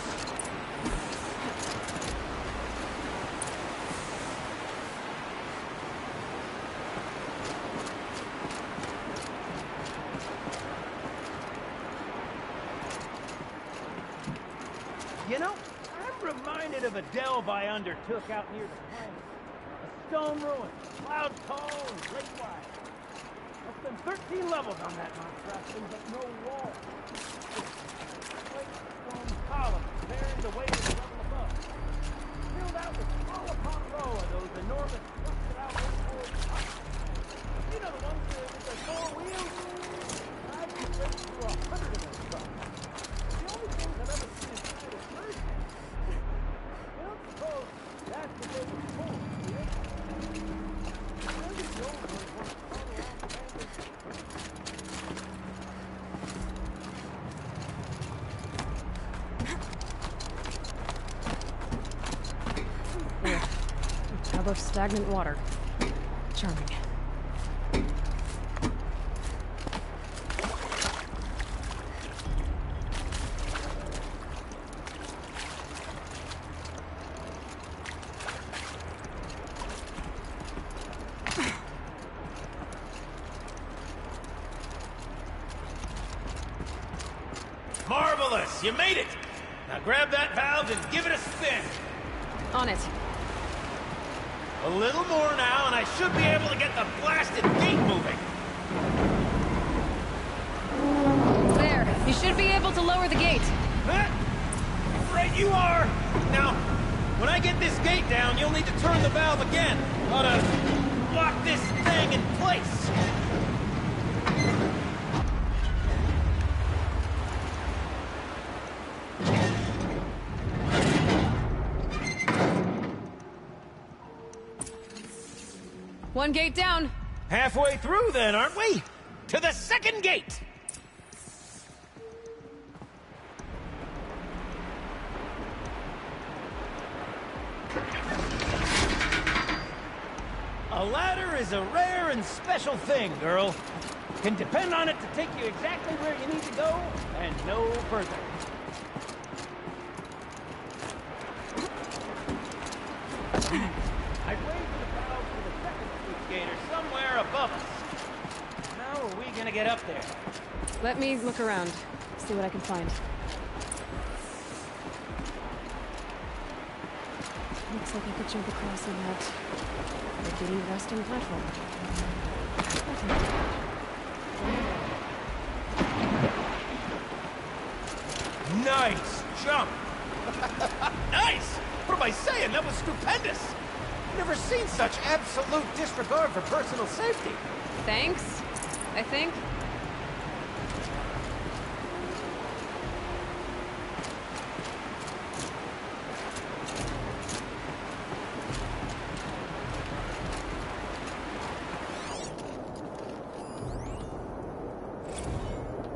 You know, I'm reminded of a delve I undertook out near the plain. A stone ruin, cloud tall and lake wide. There's been 13 levels on that monstrosity, but no wall. Great stone columns bearing the weight of the level above. Filled out with row upon row of those enormous rusted out one-fold pipes. You know the ones with the 4 wheels? I've been ready through 100 of those trucks. The only things I've ever seen inside is mercy. I don't suppose that's the way it's full, do you? When did the old ones want to crawl around the family? Tub of stagnant water. Charming. Marvelous! You made it! Now grab that valve and give it a spin. On it. A little more now, and I should be able to get the blasted gate moving. There. You should be able to lower the gate. Right you are! Now, when I get this gate down, you'll need to turn the valve again. Ought to lock this thing in place. One gate down. Halfway through then, aren't we? To the second gate! A ladder is a rare and special thing, girl. Can depend on it to take you exactly where you need to go, and no further. I'd wait for the valve for the second sluice gate or somewhere above us. How are we gonna get up there? Let me look around. See what I can find. Looks like I could jump across on that rickety resting platform. Nice jump! Nice! What am I saying? That was stupendous! Never seen such absolute disregard for personal safety. Thanks, I think.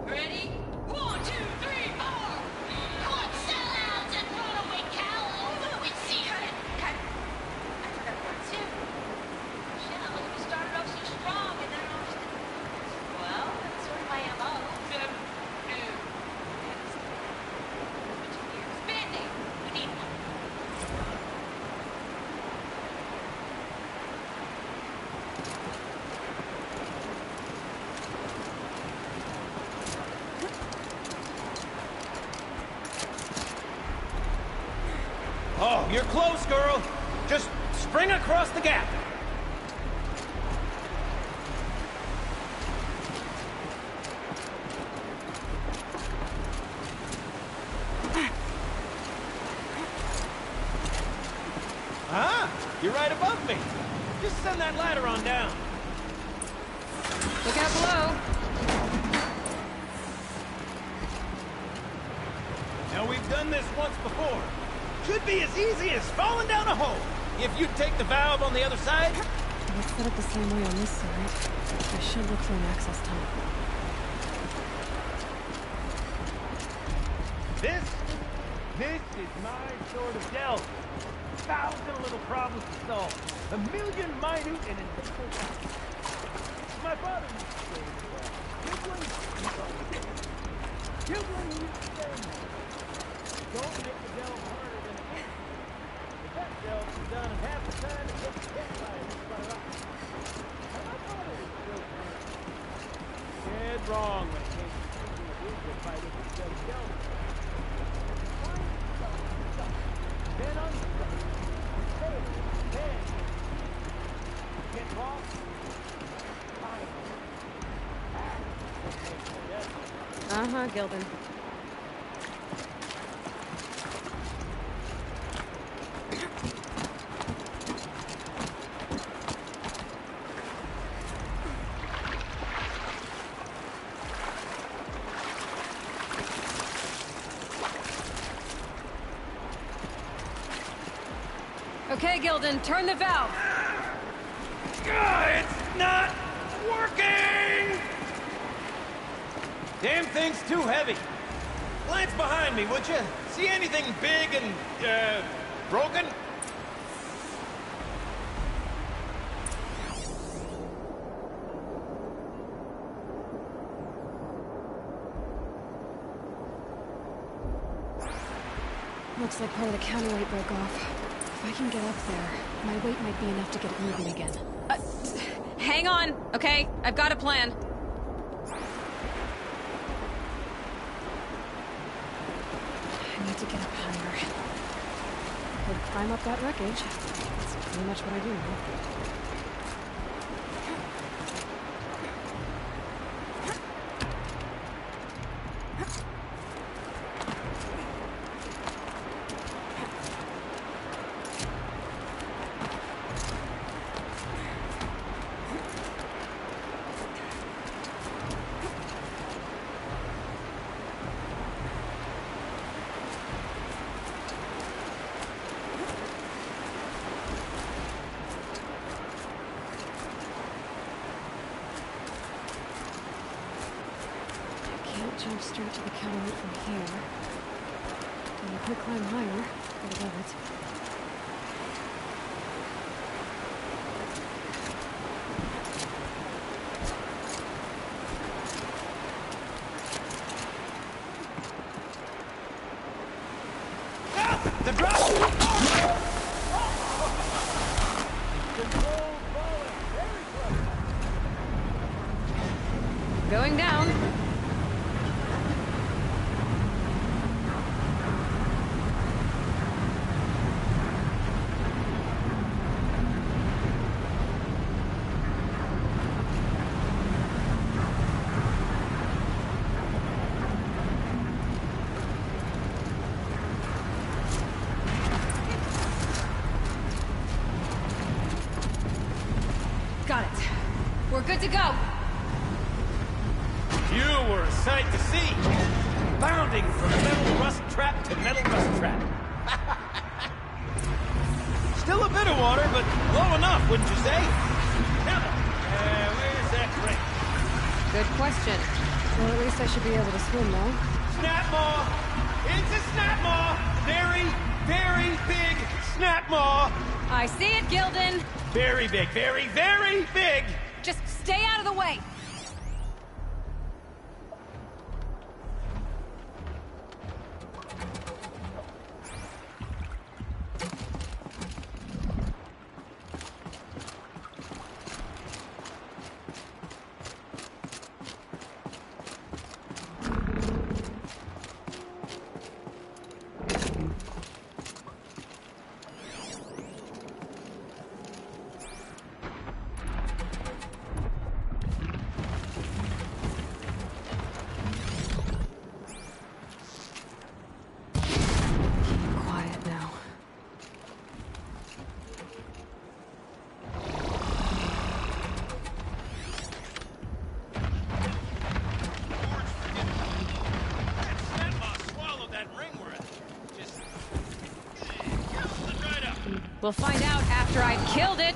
Ready? 1, 2, 3, 4! Court sellouts and runaway cows! We see her and I forgot one too. Shit, look, we started off so strong and then all just... Well, that's sort of my MO. Expanding. We need one. Oh, you're close, girl. Just spring across the gap. Ah, you're right above me. Just send that ladder on down. Look out below. Now, we've done this once before. Should be as easy as falling down a hole. If you take the valve on the other side. Let's set up the same way on this side. I should look for an access tunnel. This is my sort of delve. 1,000 little problems to solve. 1 million minute and invisible tasks. My father used to say, Gilbert used to say, don't make the delve harder than it is. If that delve was done in half the time, it gets hit by a spot rock. My father was still dead wrong when it came to thinking of Israel fighting instead of delving. Then unstuck. Fail. Then. Get lost. Uh-huh, Gildan. Okay, Gildan, turn the valve. It's not working! Damn thing's too heavy. Glance behind me, would you? See anything big and, broken? Looks like part of the counterweight broke off. If I can get up there, my weight might be enough to get it moving again. Hang on, okay? I've got a plan. climb up that wreckage. That's pretty much what I do now. Jump straight to the cattle from here. And I could climb higher, get above it. The drop! Going down. Got it. We're good to go. You were a sight to see. Bounding from metal rust trap to metal rust trap. Still a bit of water, but low enough, wouldn't you say? Now, where's that crate? Good question. Well, at least I should be able to swim now. Snap maw! It's a snap maw! Very, very big snap maw! I see it, Gildan. Very big, very, very big! Just stay out of the way. We'll find out after I've killed it.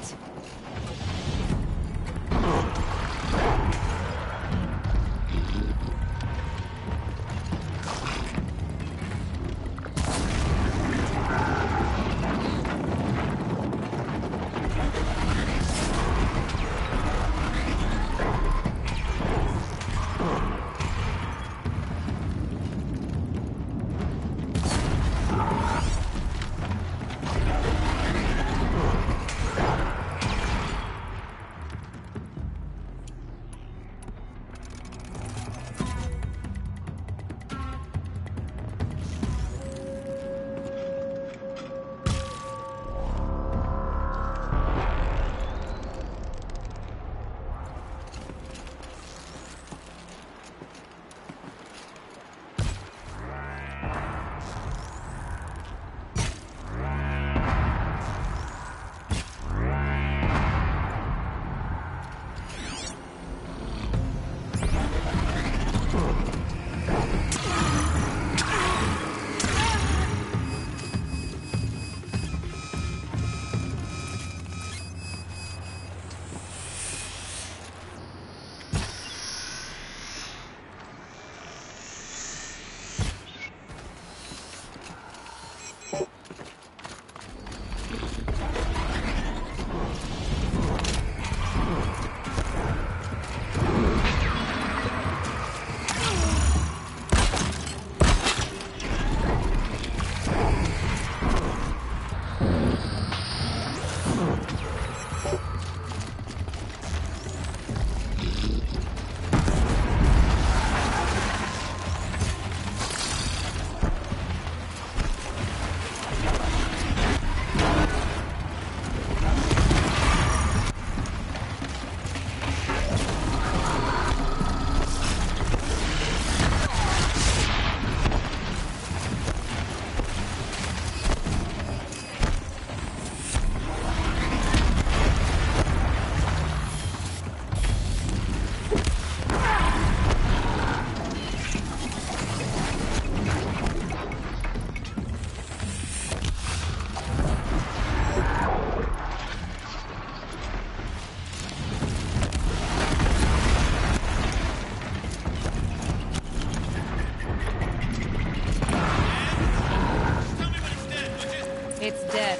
It's dead.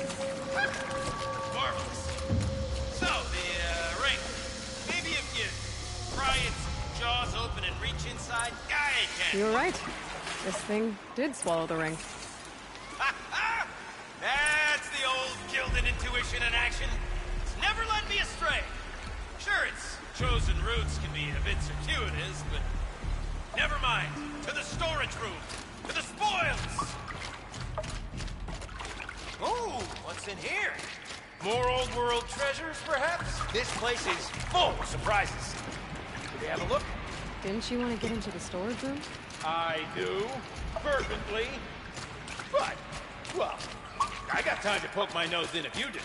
Marvelous. So, the ring. Maybe if you pry its jaws open and reach inside, I can. You were right. This thing did swallow the ring. That's the old Gildan intuition in action. It's never led me astray. Sure, its chosen routes can be a bit circuitous, but never mind. To the storage room. To the spoils. Oh, what's in here? More old world treasures, perhaps? This place is full of surprises. Could we have a look? Didn't you want to get into the storage room? I do. Fervently. But, well, I got time to poke my nose in if you do.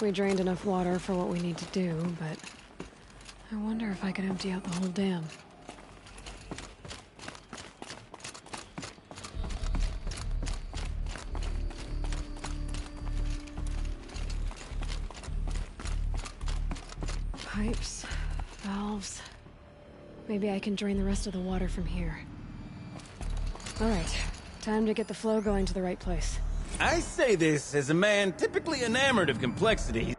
We drained enough water for what we need to do, but I wonder if I could empty out the whole dam. Pipes, valves. Maybe I can drain the rest of the water from here. All right, time to get the flow going to the right place. I say this as a man typically enamored of complexity.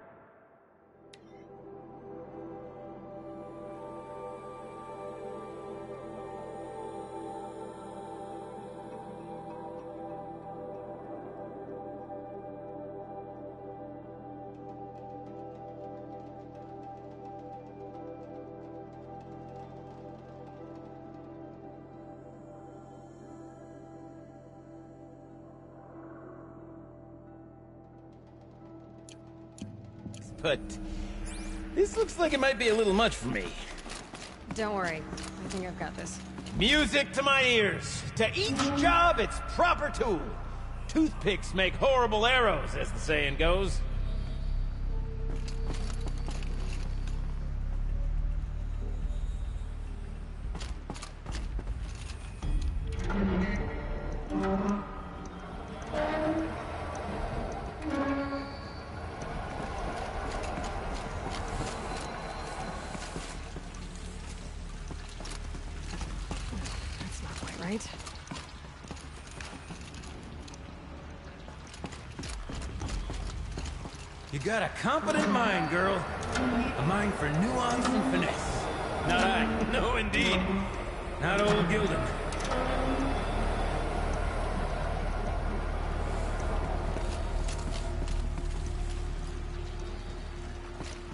But this looks like it might be a little much for me. Don't worry, I think I've got this. Music to my ears. To each job, its proper tool. Toothpicks make horrible arrows, as the saying goes. Right? You got a competent mind, girl. A mind for nuance and finesse. Not I. No, indeed. Not old Gildan.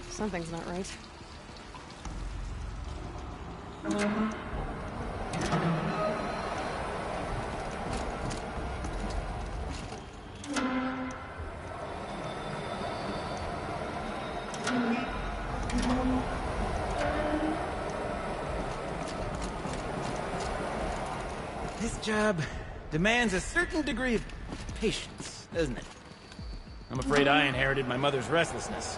Something's not right. This job demands a certain degree of patience, doesn't it? I'm afraid I inherited my mother's restlessness.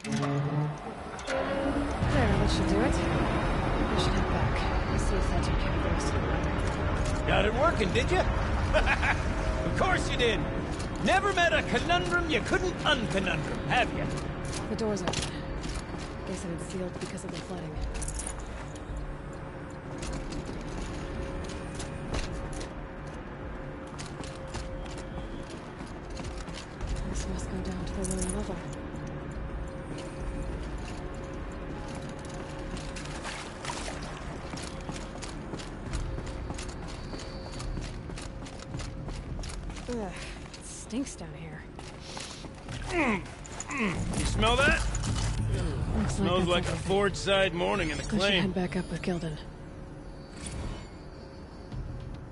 There, that should do it. I should head back. Let's see if that took care of the rest of the water. Got it working, did you? Of course you did. Never met a conundrum you couldn't unconundrum, have you? The door's open. Guess it had sealed because of the flooding. This must go down to the lower level. Ugh, it stinks down here. You smell that? Looks Smells like a everything. Forge-side morning in the We should claim. head back up with Gildan.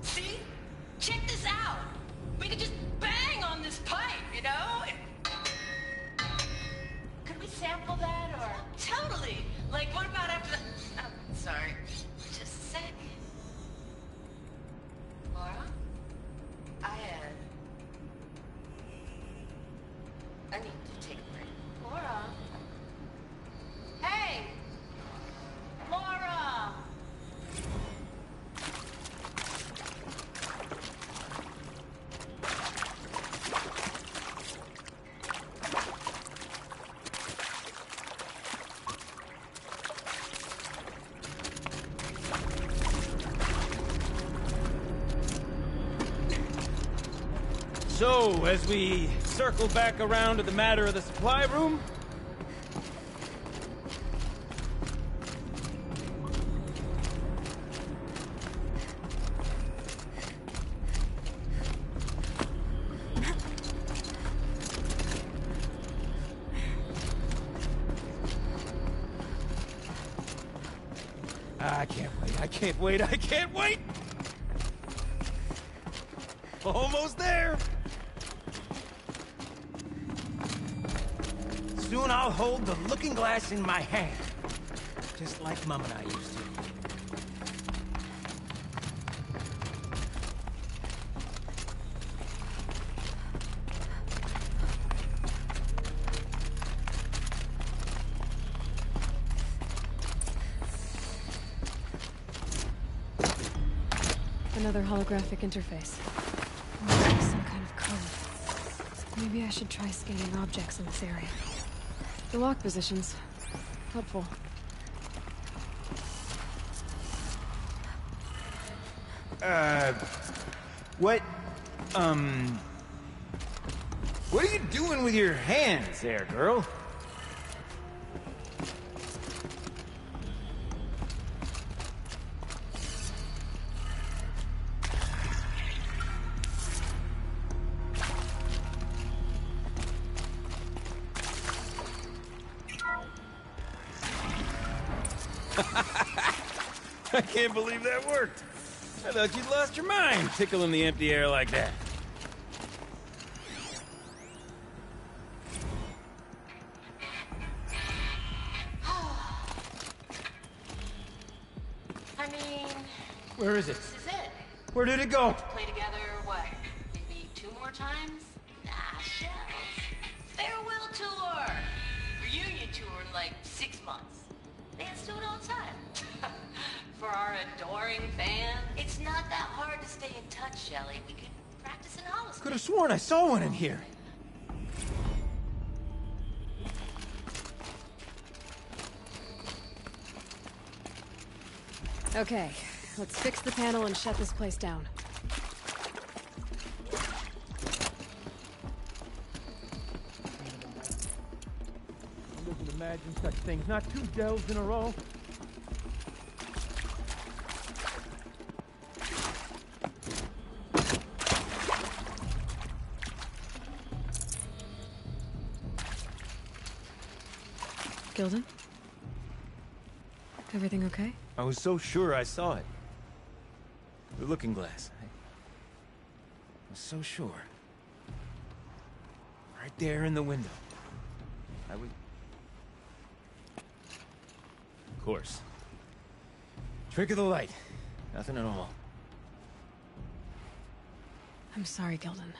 See? Check this out. We could just bang on this pipe, you know? Could we sample that or? Totally. Like, what about after the... Oh, sorry. Just a sec. Laura? I need to take a break. Laura? Hey! Laura! So, as we circle back around to the matter of the supply room... I can't wait, I can't wait, I can't wait! Almost there! Soon I'll hold the looking glass in my hand. Just like Mom and I used to. Another holographic interface. Some kind of code. Maybe I should try scanning objects in this area. The lock positions. Helpful. What are you doing with your hands there, girl? I can't believe that worked. I thought you'd lost your mind, tickling the empty air like that. I mean... Where is it? This is it. Where did it go? Play together, what? Maybe 2 more times? Nah, shells. Farewell tour! Reunion tour in like 6 months. Let's do it all the time. For our adoring fans, it's not that hard to stay in touch, Shelley. We could practice in Hollis. Could have sworn I saw one in here. Okay, let's fix the panel and shut this place down. I wouldn't imagine such things. Not 2 delves in a row. Gilden? Everything okay? I was so sure I saw it. The looking glass. I was so sure. Right there in the window. I was... Of course. Trick of the light. Nothing at all. I'm sorry, Gilden.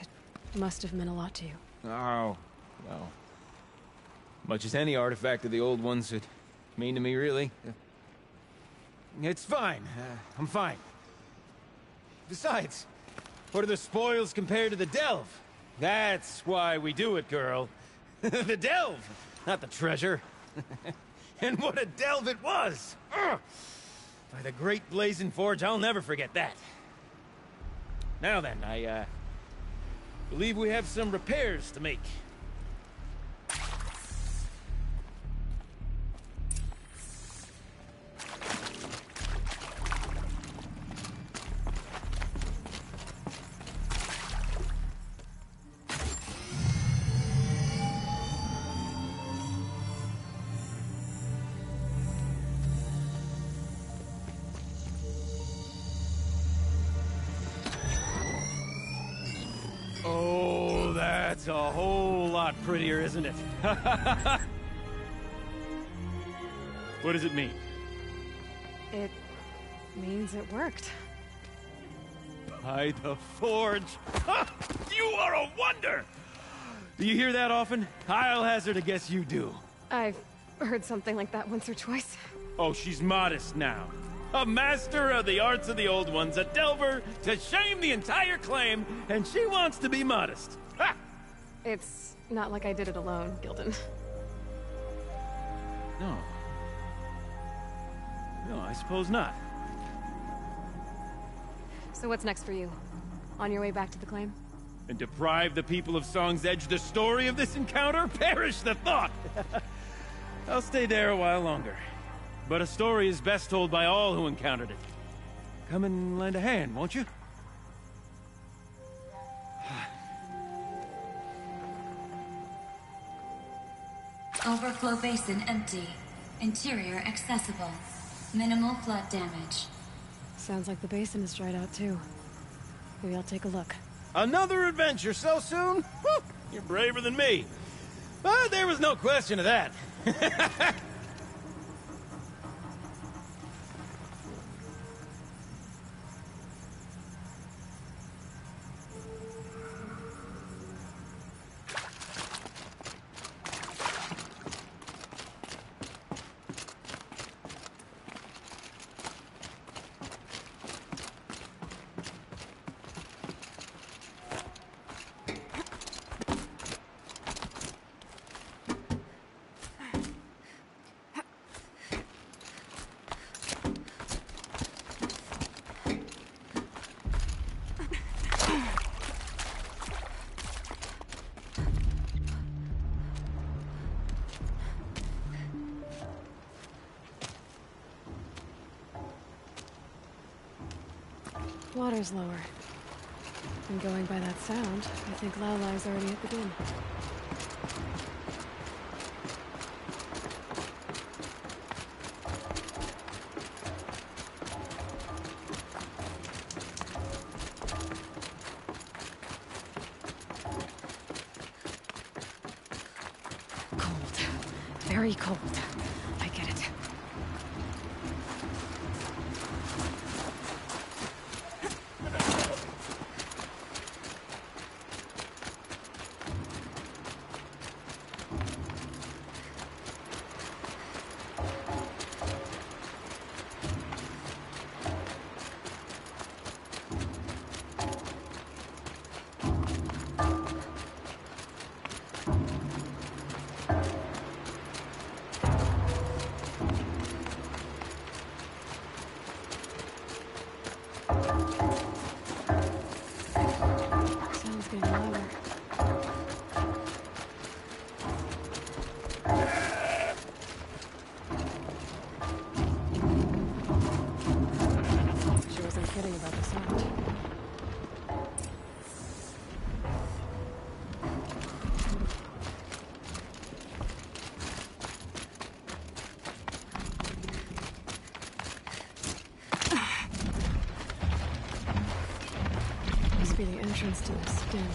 It must have meant a lot to you. Oh, well. Much as any artifact of the old ones would mean to me, really. It's fine. I'm fine. Besides, what are the spoils compared to the delve? That's why we do it, girl. The delve, not the treasure. And what a delve it was! Ugh. By the great blazing forge, I'll never forget that. Now then, I believe we have some repairs to make. Oh, that's a whole lot prettier, isn't it? What does it mean? It means it worked. By the forge! You are a wonder! Do you hear that often? I'll hazard a guess you do. I've heard something like that once or twice. Oh, she's modest now. A master of the arts of the old ones, a delver to shame the entire claim, and she wants to be modest. Ha! It's not like I did it alone, Gilden. No. No, I suppose not. So what's next for you? On your way back to the claim? And deprive the people of Song's Edge the story of this encounter? Perish the thought! I'll stay there a while longer. But a story is best told by all who encountered it. Come and lend a hand, won't you? Overflow basin empty. Interior accessible. Minimal flood damage. Sounds like the basin is dried out too. Maybe I'll take a look. Another adventure so soon? Whew, you're braver than me. But there was no question of that. Water's lower. And going by that sound, I think Lao Lai's already at the den. Cold. Very cold. I get it. Sounds getting louder. She wasn't kidding about the sound. Must be the entrance to the den.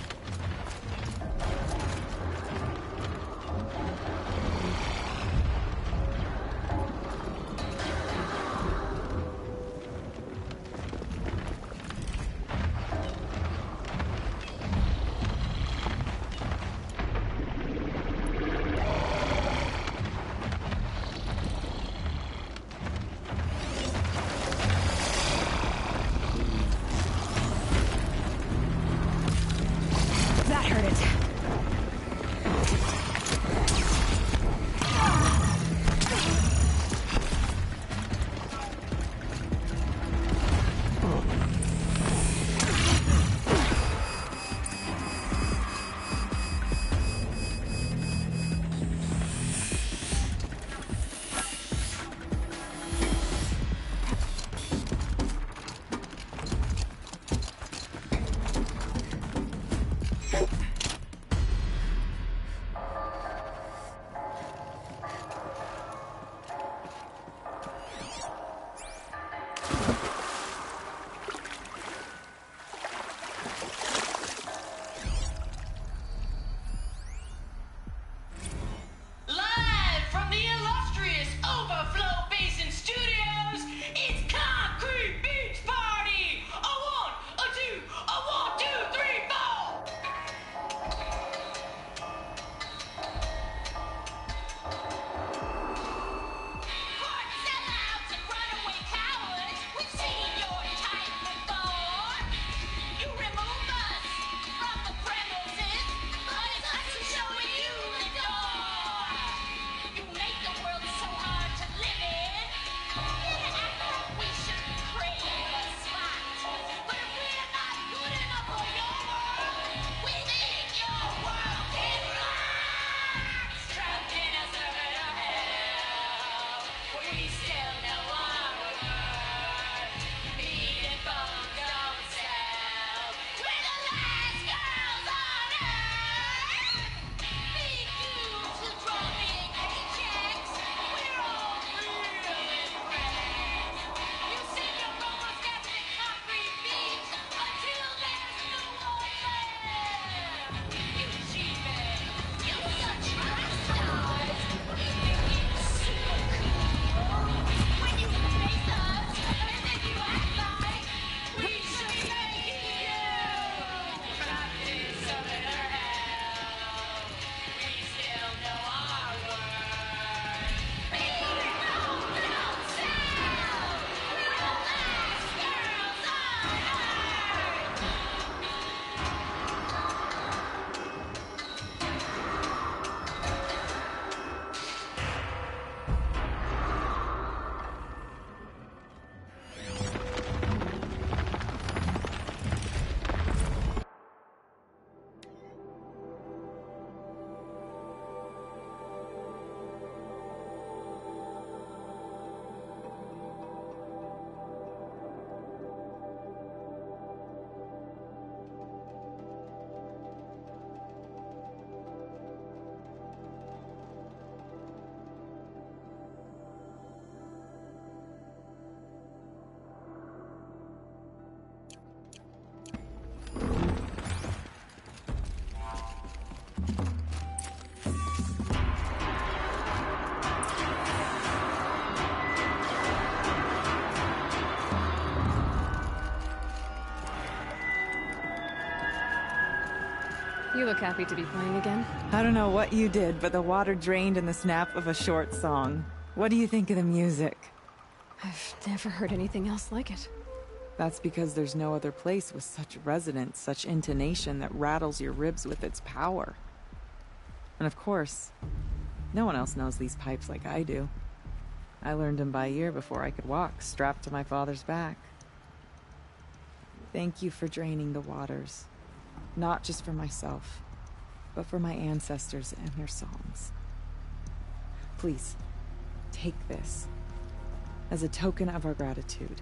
You look happy to be playing again. I don't know what you did, but the water drained in the snap of a short song. What do you think of the music? I've never heard anything else like it. That's because there's no other place with such resonance, such intonation that rattles your ribs with its power. And of course, no one else knows these pipes like I do. I learned them by ear before I could walk, strapped to my father's back. Thank you for draining the waters. Not just for myself, but for my ancestors and their songs. Please, take this as a token of our gratitude.